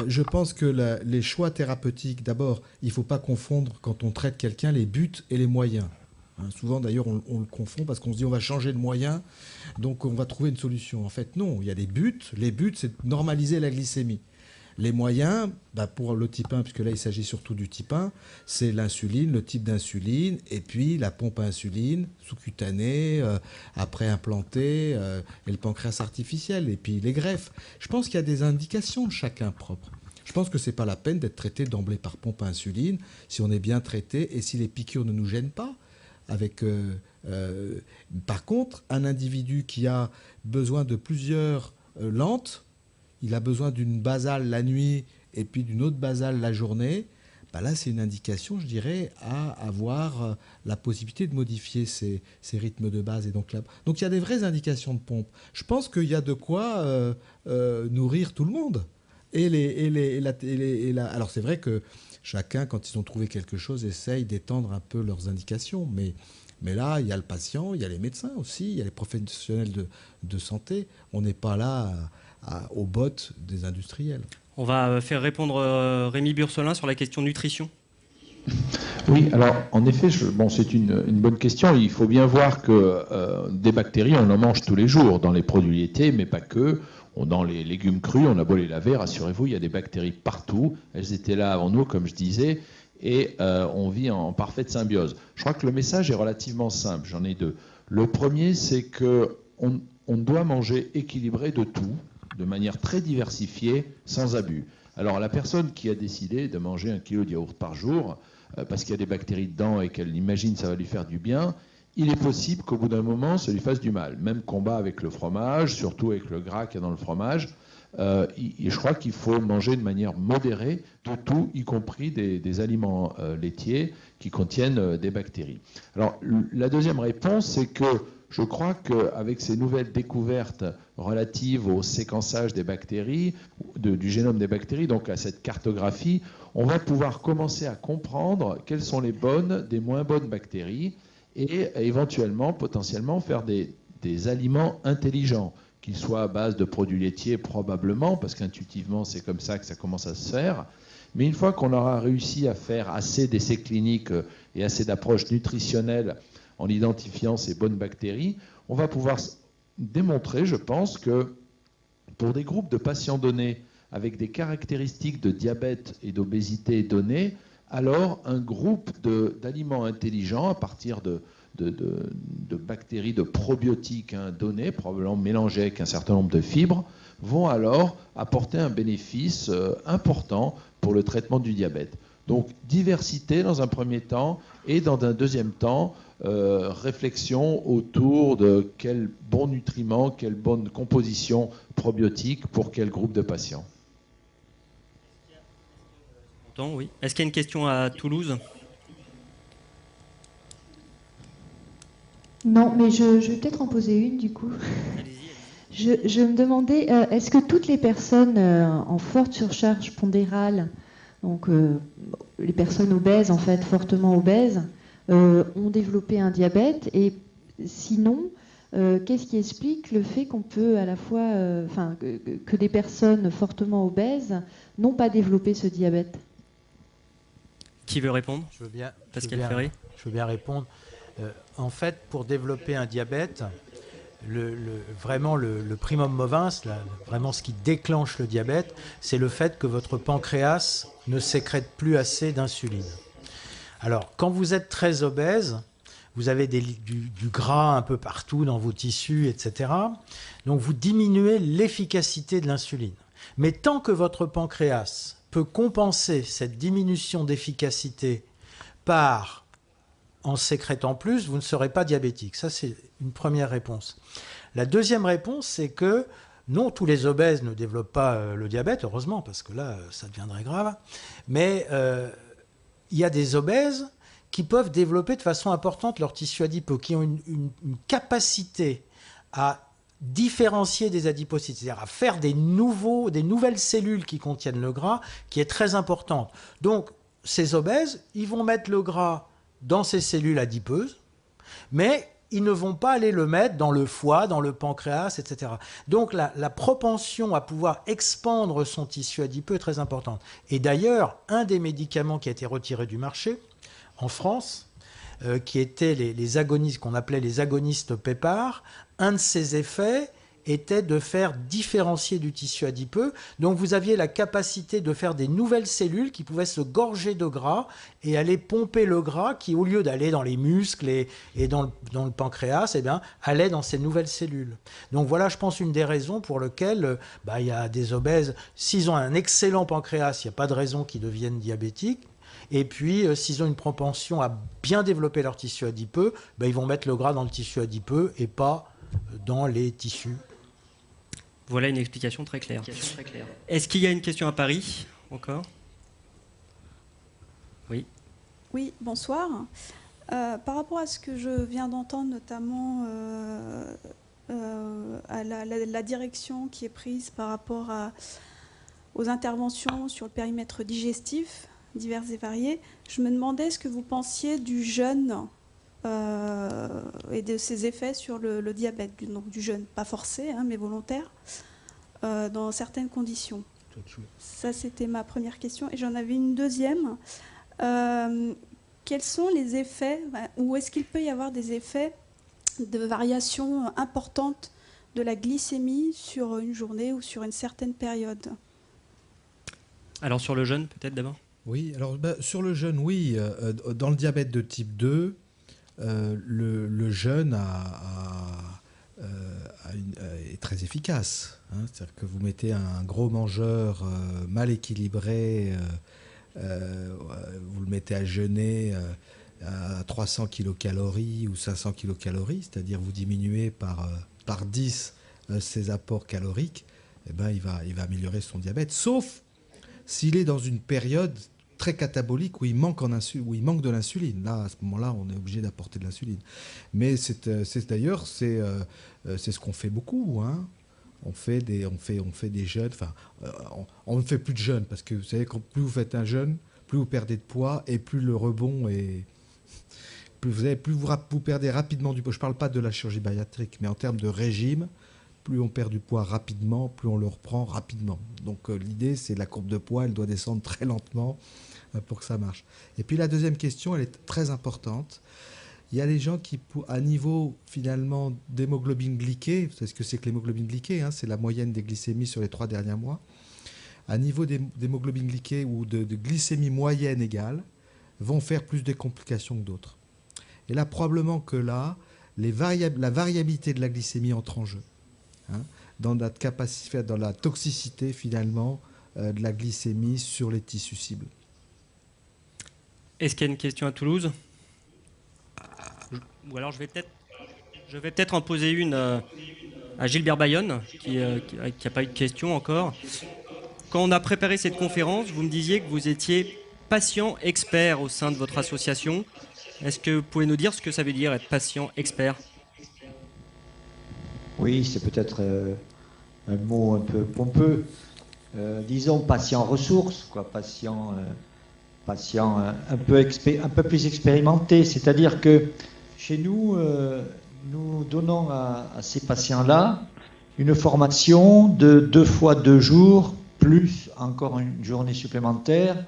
Je pense que les choix thérapeutiques, d'abord, il ne faut pas confondre, quand on traite quelqu'un, les buts et les moyens. Hein, souvent, d'ailleurs, on le confond parce qu'on se dit on va changer de moyen, donc on va trouver une solution. En fait, non, il y a des buts. Les buts, c'est de normaliser la glycémie. Les moyens, pour le type 1, puisque là, il s'agit surtout du type 1, c'est l'insuline, le type d'insuline, et puis la pompe à insuline sous-cutanée, après implantée, et le pancréas artificiel, et puis les greffes. Je pense qu'il y a des indications de chacun propre. Je pense que ce n'est pas la peine d'être traité d'emblée par pompe à insuline si on est bien traité et si les piqûres ne nous gênent pas. Par contre, un individu qui a besoin de plusieurs lentes, il a besoin d'une basale la nuit et puis d'une autre basale la journée, là c'est une indication, je dirais, à avoir la possibilité de modifier ces rythmes de base. Et donc il y a des vraies indications de pompe. Je pense qu'il y a de quoi nourrir tout le monde. Alors c'est vrai que chacun, quand ils ont trouvé quelque chose, essaye d'étendre un peu leurs indications, mais là, il y a le patient, il y a les médecins aussi, il y a les professionnels de santé. On n'est pas là aux bottes des industriels. On va faire répondre Rémi Burcelin sur la question nutrition. Oui, alors en effet, c'est une bonne question. Il faut bien voir que des bactéries, on en mange tous les jours dans les produits laitiers, mais pas que. Dans les légumes crus, on a beau les laver, rassurez-vous, il y a des bactéries partout. Elles étaient là avant nous, comme je disais, et on vit en parfaite symbiose. Je crois que le message est relativement simple, j'en ai deux. Le premier, c'est qu'on doit manger équilibré de tout, de manière très diversifiée, sans abus. Alors la personne qui a décidé de manger 1 kilo de yaourt par jour, parce qu'il y a des bactéries dedans et qu'elle imagine que ça va lui faire du bien, il est possible qu'au bout d'un moment, ça lui fasse du mal. Même combat avec le fromage, surtout avec le gras qu'il y a dans le fromage. Je crois qu'il faut manger de manière modérée de tout, y compris des aliments laitiers qui contiennent des bactéries. Alors la deuxième réponse, c'est que je crois qu'avec ces nouvelles découvertes relatives au séquençage des bactéries, du génome des bactéries, donc à cette cartographie, on va pouvoir commencer à comprendre quelles sont les bonnes des moins bonnes bactéries et éventuellement, potentiellement, faire des aliments intelligents, qu'ils soient à base de produits laitiers probablement, parce qu'intuitivement, c'est comme ça que ça commence à se faire. Mais une fois qu'on aura réussi à faire assez d'essais cliniques et assez d'approches nutritionnelles en identifiant ces bonnes bactéries, on va pouvoir démontrer, je pense, que pour des groupes de patients donnés avec des caractéristiques de diabète et d'obésité données, alors un groupe d'aliments intelligents à partir de bactéries, de probiotiques donnés, probablement mélangés avec un certain nombre de fibres, vont alors apporter un bénéfice important pour le traitement du diabète. Donc diversité dans un premier temps et dans un deuxième temps, réflexion autour de quels bons nutriments, quelle bonne composition probiotique pour quel groupe de patients. Oui. Est-ce qu'il y a une question à Toulouse? Non, mais je vais peut-être en poser une du coup. Allez-y. Je me demandais, est-ce que toutes les personnes en forte surcharge pondérale, donc les personnes obèses, en fait, fortement obèses, ont développé un diabète? Et sinon, qu'est-ce qui explique le fait qu'on peut à la fois, que des personnes fortement obèses n'ont pas développé ce diabète? Qui veut répondre? Je veux bien, Pascal Ferry. Je veux bien répondre. En fait, pour développer un diabète, vraiment le primum movens, vraiment ce qui déclenche le diabète, c'est le fait que votre pancréas ne sécrète plus assez d'insuline. Alors, quand vous êtes très obèse, vous avez du gras un peu partout dans vos tissus, etc. Donc, vous diminuez l'efficacité de l'insuline. Mais tant que votre pancréas peut compenser cette diminution d'efficacité par en sécrétant plus, vous ne serez pas diabétique. Ça, c'est une première réponse. La deuxième réponse, c'est que non, tous les obèses ne développent pas le diabète, heureusement, parce que là, ça deviendrait grave. Mais il y a des obèses qui peuvent développer de façon importante leur tissu adipeux, qui ont une capacité à différencier des adipocytes, c'est-à-dire à faire des nouvelles cellules qui contiennent le gras, qui est très importante. Donc, ces obèses, ils vont mettre le gras dans ces cellules adipeuses, mais ils ne vont pas aller le mettre dans le foie, dans le pancréas, etc. Donc la propension à pouvoir expandre son tissu adipeux est très importante. Et d'ailleurs, un des médicaments qui a été retiré du marché en France, qui étaient les agonistes, qu'on appelait les agonistes PEPAR, un de ses effets était de faire différencier du tissu adipeux. Donc vous aviez la capacité de faire des nouvelles cellules qui pouvaient se gorger de gras et aller pomper le gras qui, au lieu d'aller dans les muscles et dans le pancréas, eh bien, allait dans ces nouvelles cellules. Donc voilà, je pense, une des raisons pour lesquelles il y a des obèses. S'ils ont un excellent pancréas, il n'y a pas de raison qu'ils deviennent diabétiques. Et puis, s'ils ont une propension à bien développer leur tissu adipeux, ils vont mettre le gras dans le tissu adipeux et pas dans les tissus. Voilà une explication très claire. Est-ce qu'il y a une question à Paris encore? Oui. Oui, bonsoir. Par rapport à ce que je viens d'entendre, notamment à la direction qui est prise par rapport aux interventions sur le périmètre digestif, divers et variés, je me demandais ce que vous pensiez du jeûne et de ses effets sur le diabète, donc du jeûne, pas forcé, mais volontaire, dans certaines conditions. Ça, c'était ma première question. Et j'en avais une deuxième. Quels sont les effets, ou est-ce qu'il peut y avoir des effets de variation importante de la glycémie sur une journée ou sur une certaine période? Alors sur le jeûne, peut-être d'abord? Oui, alors sur le jeûne, oui. Dans le diabète de type 2, le jeûne est très efficace. C'est-à-dire que vous mettez un gros mangeur mal équilibré, vous le mettez à jeûner à 300 kilocalories ou 500 kilocalories, c'est-à-dire vous diminuez par 10 ses apports caloriques, il va améliorer son diabète, sauf s'il est dans une période très catabolique où il manque de l'insuline. Là, à ce moment-là, on est obligé d'apporter de l'insuline. Mais c'est ce qu'on fait beaucoup. On fait des jeûnes. Enfin, on ne fait plus de jeûne parce que vous savez, plus vous faites un jeûne, plus vous perdez de poids et plus le rebond est. Plus vous perdez rapidement du poids. Je ne parle pas de la chirurgie bariatrique, mais en termes de régime, plus on perd du poids rapidement, plus on le reprend rapidement. Donc l'idée, c'est la courbe de poids, elle doit descendre très lentement pour que ça marche. Et puis la deuxième question, elle est très importante. Il y a les gens qui, à niveau finalement d'hémoglobine glyquée, vous savez ce que c'est que l'hémoglobine glyquée, c'est la moyenne des glycémies sur les 3 derniers mois, à niveau d'hémoglobine glyquée ou de glycémie moyenne égale, vont faire plus de complications que d'autres. Et là, probablement que là, la variabilité de la glycémie entre en jeu. Dans la capacité, dans la toxicité finalement de la glycémie sur les tissus cibles. Est-ce qu'il y a une question à Toulouse? Ou alors je vais peut-être en poser une à Gilbert Bayonne, qui n'a pas eu de question encore. Quand on a préparé cette conférence, vous me disiez que vous étiez patient expert au sein de votre association. Est-ce que vous pouvez nous dire ce que ça veut dire être patient expert? oui, c'est peut-être un mot un peu pompeux. Disons patient ressources, quoi, patient un peu plus expérimenté. C'est-à-dire que chez nous, nous donnons à ces patients-là une formation de 2 fois 2 jours, plus encore une journée supplémentaire.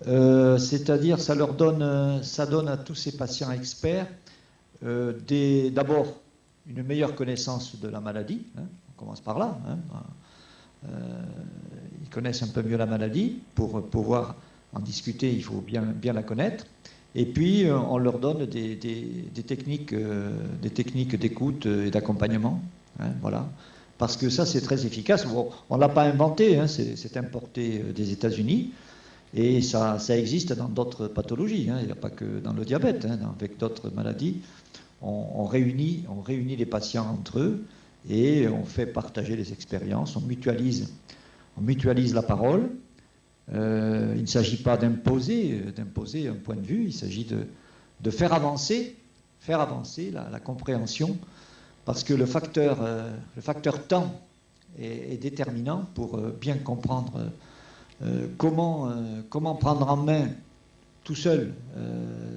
C'est-à-dire, ça donne à tous ces patients experts d'abord une meilleure connaissance de la maladie. Hein, on commence par là. Hein, ils connaissent un peu mieux la maladie. Pour pouvoir en discuter, il faut bien la connaître. Et puis, on leur donne des techniques d'écoute et d'accompagnement. Hein, voilà. Parce que ça, c'est très efficace. Bon, on ne l'a pas inventé, hein, c'est importé des États-Unis. Et ça existe dans d'autres pathologies. Hein, il n'y a pas que dans le diabète. Hein, avec d'autres maladies, on réunit les patients entre eux et on fait partager les expériences. On mutualise la parole. Il ne s'agit pas d'imposer un point de vue. Il s'agit de faire avancer la compréhension. Parce que le facteur temps est déterminant pour bien comprendre comment prendre en main tout seul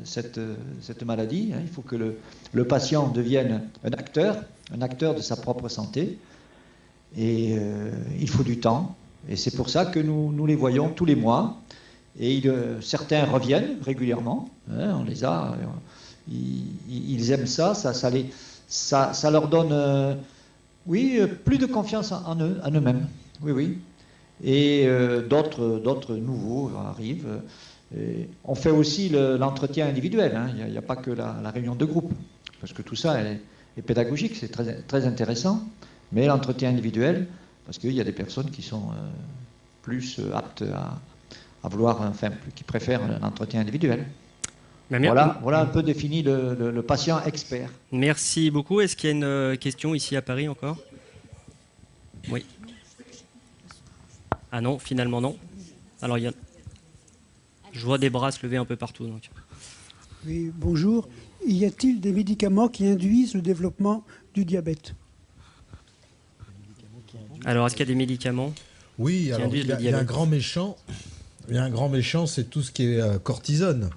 cette maladie. Il faut que le patient devienne un acteur de sa propre santé. Et il faut du temps. Et c'est pour ça que nous les voyons tous les mois. Et certains reviennent régulièrement. On les a. Ils aiment ça. Ça leur donne, plus de confiance en eux-mêmes. Oui. Et d'autres nouveaux arrivent. Et on fait aussi l'entretien individuel. Hein. Il n'y a pas que la réunion de groupe. Parce que tout ça est pédagogique, c'est très, très intéressant. Mais l'entretien individuel, parce qu'il y a des personnes qui sont plus aptes à vouloir, qui préfèrent l'entretien individuel. Voilà un peu défini le patient expert. Merci beaucoup. Est-ce qu'il y a une question ici à Paris encore? Oui. Ah non, finalement non. Alors je vois des bras se lever un peu partout. Donc. Oui, bonjour. Y a-t-il des médicaments qui induisent le développement du diabète? Alors, est-ce qu'il y a des médicaments? Oui, alors il y a un grand méchant. Il y a un grand méchant, c'est tout ce qui est cortisone.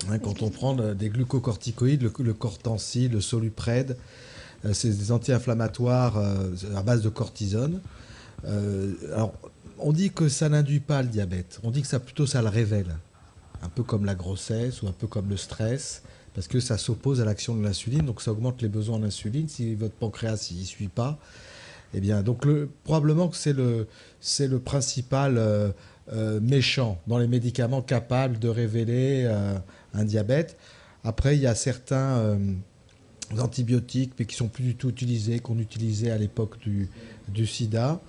Hein, quand on prend des glucocorticoïdes, le Cortensi, le Soluprède, c'est des anti-inflammatoires à base de cortisone. Alors, on dit que ça n'induit pas le diabète. On dit que ça le révèle. Un peu comme la grossesse ou un peu comme le stress, parce que ça s'oppose à l'action de l'insuline, donc ça augmente les besoins en insuline. Si votre pancréas n'y suit pas, eh bien, donc probablement que c'est le principal méchant dans les médicaments capables de révéler un diabète. Après, il y a certains antibiotiques, mais qui sont plus du tout utilisés, qu'on utilisait à l'époque du sida.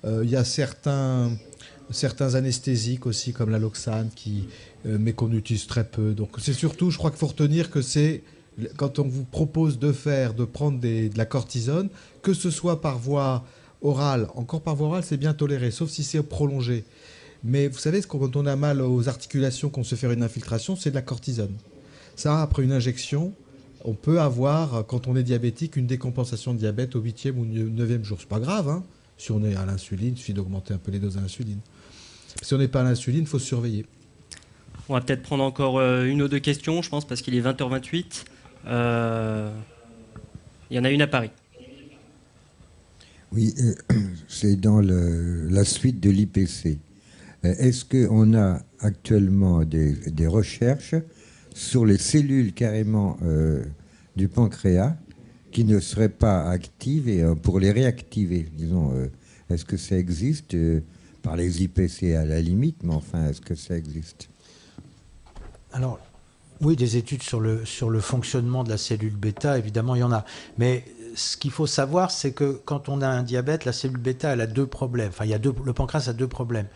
Il y a certains anesthésiques aussi, comme l'Aloxane, mais qu'on utilise très peu. Donc c'est surtout, je crois qu'il faut retenir que c'est quand on vous propose de prendre de la cortisone, que ce soit par voie orale, encore par voie orale, c'est bien toléré, sauf si c'est prolongé. Mais vous savez, quand on a mal aux articulations, qu'on se fait une infiltration, c'est de la cortisone. Ça, après une injection, on peut avoir, quand on est diabétique, une décompensation de diabète au 8e ou 9e jour. C'est pas grave, hein. Si on est à l'insuline, il suffit d'augmenter un peu les doses d'insuline. Si on n'est pas à l'insuline, il faut se surveiller. On va peut-être prendre encore une ou deux questions, je pense, parce qu'il est 20h28. Il y en a une à Paris. Oui, c'est dans la suite de l'IPC. Est-ce qu'on a actuellement des recherches sur les cellules carrément du pancréas qui ne seraient pas actives et pour les réactiver, disons, est-ce que ça existe par les IPC à la limite, mais enfin, est-ce que ça existe? Alors, oui, des études sur le fonctionnement de la cellule bêta, évidemment, il y en a. Mais ce qu'il faut savoir, c'est que quand on a un diabète, la cellule bêta, elle a deux problèmes. Enfin, le pancréas a deux problèmes.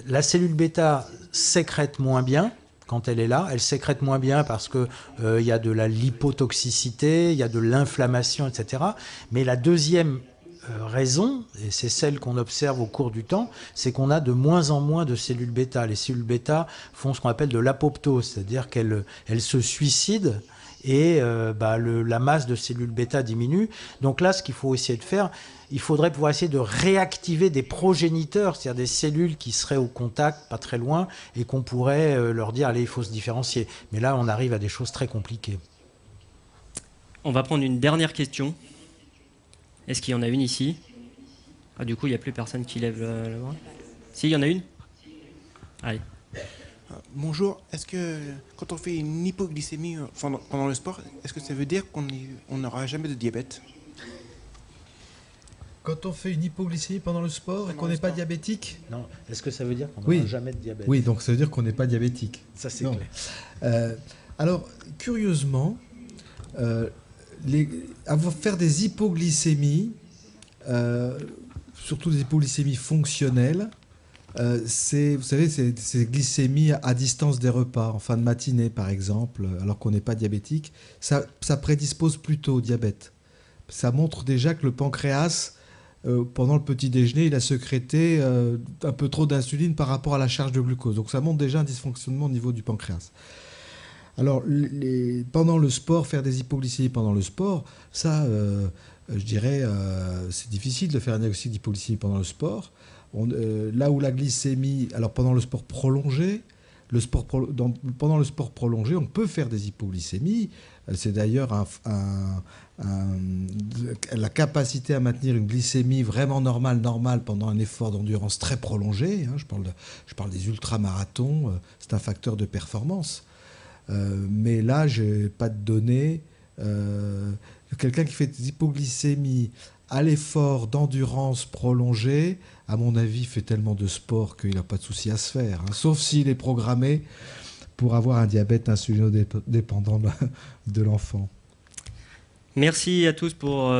La cellule bêta sécrète moins bien. Quand elle est là, elle sécrète moins bien parce que y a de la lipotoxicité, il y a de l'inflammation, etc. Mais la deuxième raison, et c'est celle qu'on observe au cours du temps, c'est qu'on a de moins en moins de cellules bêta. Les cellules bêta font ce qu'on appelle de l'apoptose, c'est-à-dire qu'elles se suicident et la masse de cellules bêta diminue. Donc là, ce qu'il faut essayer de faire, il faudrait pouvoir essayer de réactiver des progéniteurs, c'est-à-dire des cellules qui seraient au contact, pas très loin, et qu'on pourrait leur dire, allez, il faut se différencier. Mais là, on arrive à des choses très compliquées. On va prendre une dernière question. Est-ce qu'il y en a une ici? Du coup, il n'y a plus personne qui lève la main. Si, il y en a une? Allez. Bonjour, est-ce que quand on fait une hypoglycémie pendant le sport, est-ce que ça veut dire qu'on n'aura jamais de diabète? Quand on fait une hypoglycémie pendant le sport et qu'on n'est pas diabétique? Non. Est-ce que ça veut dire qu'on n'aura jamais de diabète? Oui, donc ça veut dire qu'on n'est pas diabétique. Ça, c'est clair. Alors, curieusement, faire des hypoglycémies, surtout des hypoglycémies fonctionnelles, vous savez, c'est glycémie à distance des repas, en fin de matinée par exemple, alors qu'on n'est pas diabétique, ça prédispose plutôt au diabète. Ça montre déjà que le pancréas, pendant le petit déjeuner, il a sécrété un peu trop d'insuline par rapport à la charge de glucose. Donc ça montre déjà un dysfonctionnement au niveau du pancréas. Alors, pendant le sport, faire des hypoglycémies pendant le sport, ça, je dirais, c'est difficile de faire un diagnostic d'hypoglycémie pendant le sport. Là où la glycémie, alors pendant le sport prolongé, pendant le sport prolongé, on peut faire des hypoglycémies. C'est d'ailleurs la capacité à maintenir une glycémie vraiment normale pendant un effort d'endurance très prolongé. Je parle des ultramarathons, c'est un facteur de performance. Mais là, je n'ai pas de données. Quelqu'un qui fait des hypoglycémies à l'effort d'endurance prolongé, à mon avis, fait tellement de sport qu'il n'a pas de souci à se faire. Sauf s'il est programmé pour avoir un diabète insulinodépendant de l'enfant. Merci à tous pour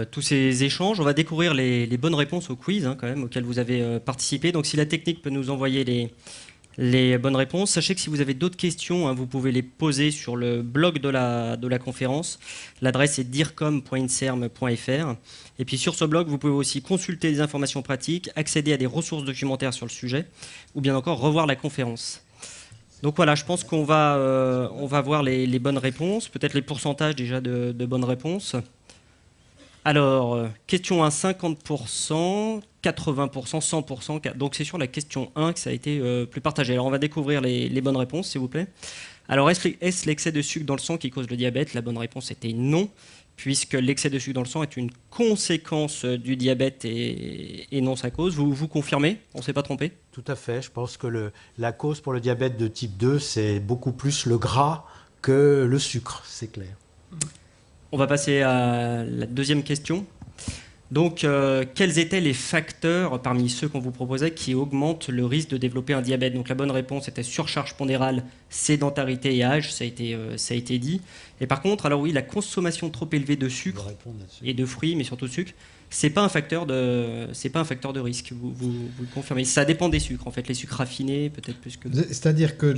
tous ces échanges. On va découvrir les bonnes réponses au quiz quand même, auxquelles vous avez participé. Donc si la technique peut nous envoyer les bonnes réponses. Sachez que si vous avez d'autres questions, vous pouvez les poser sur le blog de la conférence. L'adresse est dircom.inserm.fr. Et puis sur ce blog, vous pouvez aussi consulter des informations pratiques, accéder à des ressources documentaires sur le sujet, ou bien encore revoir la conférence. Donc voilà, je pense qu'on va voir les bonnes réponses, peut-être les pourcentages déjà de bonnes réponses. Alors, question 1, 50%, 80%, 100%. Donc c'est sur la question 1 que ça a été plus partagé. Alors on va découvrir les bonnes réponses, s'il vous plaît. Alors, est-ce l'excès de sucre dans le sang qui cause le diabète? La bonne réponse était non, puisque l'excès de sucre dans le sang est une conséquence du diabète et non sa cause. Vous confirmez? On ne s'est pas trompé? Tout à fait. Je pense que la cause pour le diabète de type 2, c'est beaucoup plus le gras que le sucre, c'est clair. On va passer à la deuxième question. Donc, quels étaient les facteurs parmi ceux qu'on vous proposait qui augmentent le risque de développer un diabète? Donc, la bonne réponse était surcharge pondérale, sédentarité et âge, ça a été dit. Et par contre, alors oui, la consommation trop élevée de sucre et de fruits, mais surtout sucre, c'est pas un facteur de risque. Vous le confirmez? Ça dépend des sucres, en fait, les sucres raffinés, peut-être plus que. C'est-à-dire que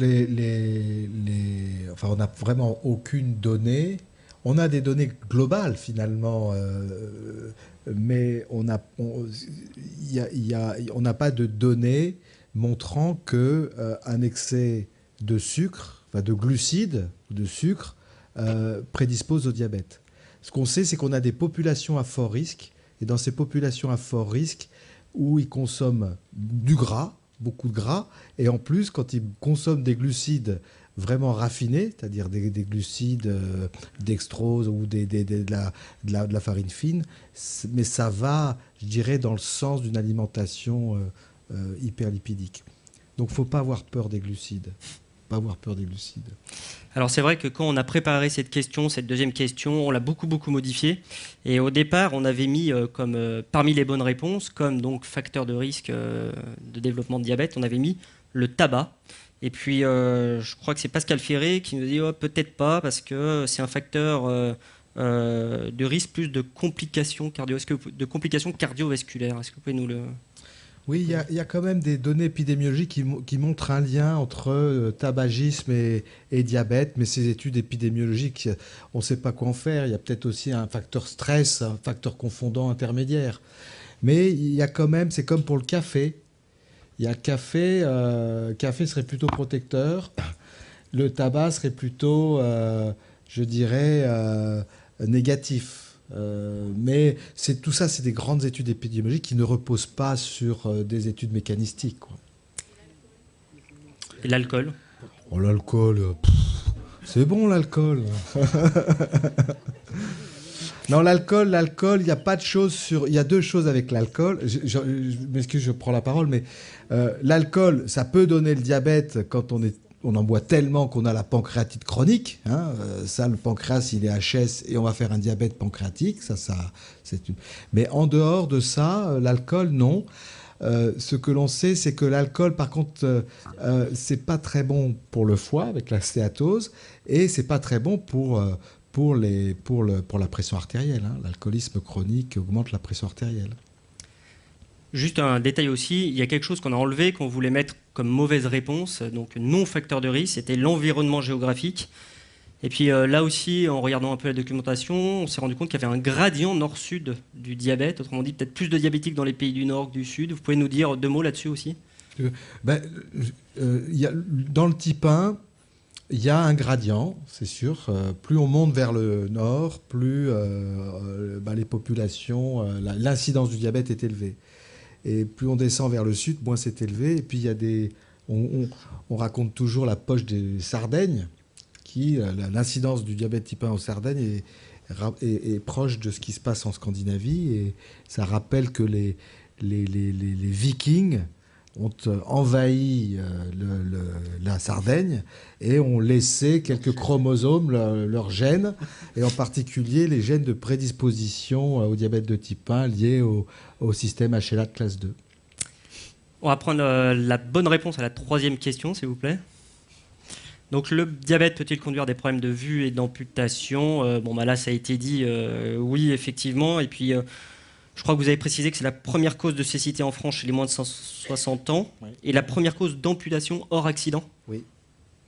on n'a vraiment aucune donnée. On a des données globales finalement, mais on n'a pas de données montrant qu'un excès de sucre, de glucides, de sucre, prédispose au diabète. Ce qu'on sait, c'est qu'on a des populations à fort risque, et dans ces populations à fort risque, où ils consomment du gras, beaucoup de gras, et en plus, quand ils consomment des glucides vraiment raffinés, c'est-à-dire des glucides dextrose ou de la farine fine, mais ça va, je dirais, dans le sens d'une alimentation hyperlipidique. Donc il ne faut pas avoir peur des glucides. Alors c'est vrai que quand on a préparé cette deuxième question, on l'a beaucoup modifiée. Et au départ, on avait mis parmi les bonnes réponses, comme donc facteur de risque de développement de diabète, on avait mis le tabac. Et puis, je crois que c'est Pascal Ferré qui nous dit peut-être pas, parce que c'est un facteur de risque plus de complications cardiovasculaires. Est-ce que vous pouvez nous le... Oui, il y a quand même des données épidémiologiques qui montrent un lien entre tabagisme et diabète, mais ces études épidémiologiques, on ne sait pas quoi en faire. Il y a peut-être aussi un facteur stress, un facteur confondant intermédiaire. Mais il y a quand même, c'est comme pour le café. Il y a le café serait plutôt protecteur, le tabac serait plutôt, je dirais, négatif. Mais tout ça, c'est des grandes études épidémiologiques qui ne reposent pas sur des études mécanistiques, quoi. Et l'alcool? Oh, l'alcool, c'est bon l'alcool. Non, l'alcool, il n'y a pas de choses sur... Il y a deux choses avec l'alcool. Je m'excuse, je prends la parole, mais l'alcool, ça peut donner le diabète quand on en boit tellement qu'on a la pancréatite chronique. Hein. Ça, le pancréas, il est HS et on va faire un diabète pancréatique. Mais en dehors de ça, l'alcool, non. Ce que l'on sait, c'est que l'alcool, par contre, c'est pas très bon pour le foie avec la stéatose et c'est pas très bon pour la pression artérielle. Hein. L'alcoolisme chronique augmente la pression artérielle. Juste un détail aussi, il y a quelque chose qu'on a enlevé, qu'on voulait mettre comme mauvaise réponse, donc non facteur de risque, c'était l'environnement géographique. Et puis là aussi, en regardant un peu la documentation, on s'est rendu compte qu'il y avait un gradient nord-sud du diabète, autrement dit peut-être plus de diabétiques dans les pays du nord que du sud. Vous pouvez nous dire deux mots là-dessus aussi? Dans le type 1, il y a un gradient, c'est sûr. Plus on monte vers le nord, plus les populations, l'incidence du diabète est élevée. Et plus on descend vers le sud, moins c'est élevé. Et puis il y a on raconte toujours la poche des Sardaignes, l'incidence du diabète type 1 aux Sardaigne est proche de ce qui se passe en Scandinavie. Et ça rappelle que les Vikings ont envahi la Sardaigne et ont laissé quelques chromosomes, leurs gènes, et en particulier les gènes de prédisposition au diabète de type 1 liés au système HLA de classe 2. On va prendre la bonne réponse à la troisième question, s'il vous plaît. Donc le diabète peut-il conduire à des problèmes de vue et d'amputation? Là, ça a été dit, oui, effectivement. Et puis, je crois que vous avez précisé que c'est la première cause de cécité en France chez les moins de 160 ans. Oui. Et la première cause d'amputation hors accident? Oui.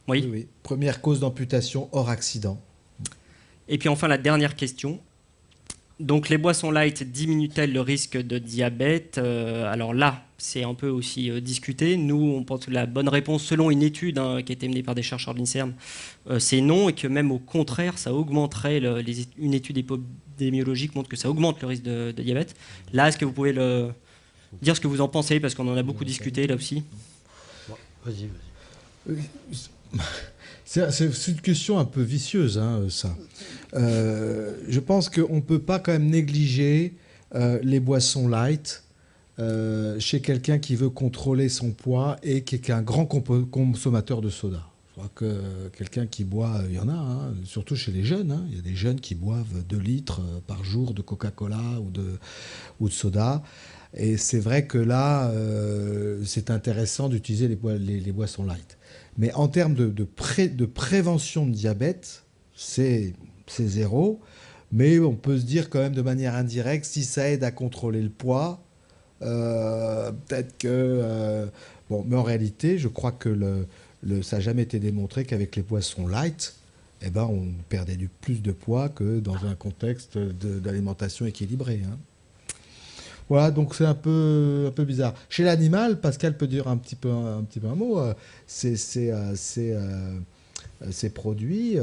Oui. Oui. Première cause d'amputation hors accident. Et puis enfin, la dernière question. Donc les boissons light diminuent-elles le risque de diabète? Alors là, c'est un peu aussi discuté. Nous, on pense que la bonne réponse, selon une étude qui a été menée par des chercheurs de l'INSERM, c'est non, et que même au contraire, ça augmenterait, une étude épidémiologique montre que ça augmente le risque de diabète. Là, est-ce que vous pouvez dire ce que vous en pensez, parce qu'on en a beaucoup discuté là aussi? Vas-y. C'est une question un peu vicieuse, hein, ça. Je pense qu'on ne peut pas quand même négliger les boissons light chez quelqu'un qui veut contrôler son poids et qui est un grand consommateur de soda. Je crois que quelqu'un qui boit, il y en a, hein, surtout chez les jeunes. Hein, il y a des jeunes qui boivent 2 litres par jour de Coca-Cola ou de soda. Et c'est vrai que là, c'est intéressant d'utiliser les boissons light. Mais en termes de prévention de diabète, c'est zéro. Mais on peut se dire quand même de manière indirecte, si ça aide à contrôler le poids, peut-être que... mais en réalité, je crois que ça n'a jamais été démontré qu'avec les boissons light, on perdait plus de poids que dans un contexte d'alimentation équilibrée. Hein. Voilà, donc c'est un peu bizarre. Chez l'animal, Pascal peut dire un petit peu un mot. Ces produits,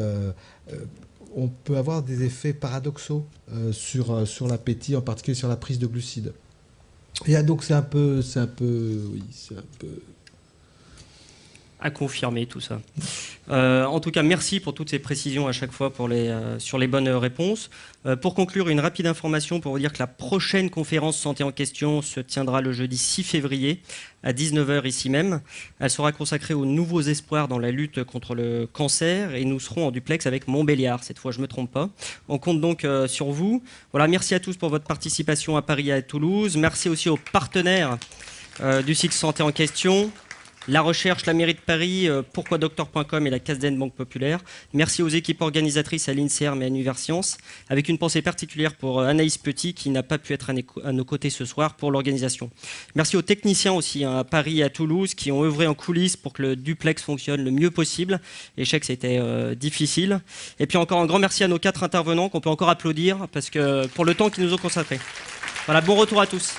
on peut avoir des effets paradoxaux sur l'appétit, en particulier sur la prise de glucides. Et donc c'est un peu à confirmer tout ça. En tout cas, merci pour toutes ces précisions à chaque fois sur les bonnes réponses. Pour conclure, une rapide information pour vous dire que la prochaine conférence Santé en question se tiendra le jeudi 6 février à 19h ici même. Elle sera consacrée aux nouveaux espoirs dans la lutte contre le cancer et nous serons en duplex avec Montbéliard. Cette fois, je ne me trompe pas. On compte donc sur vous. Voilà, merci à tous pour votre participation à Paris et à Toulouse. Merci aussi aux partenaires du cycle Santé en question. La recherche, la mairie de Paris, pourquoidocteur.com et la Casden Banque Populaire. Merci aux équipes organisatrices à l'INSERM et à Universcience, avec une pensée particulière pour Anaïs Petit, qui n'a pas pu être à nos côtés ce soir pour l'organisation. Merci aux techniciens aussi, à Paris et à Toulouse, qui ont œuvré en coulisses pour que le duplex fonctionne le mieux possible. Et je sais que c'était difficile. Et puis encore un grand merci à nos 4 intervenants qu'on peut encore applaudir, parce que pour le temps qu'ils nous ont consacré. Voilà, bon retour à tous.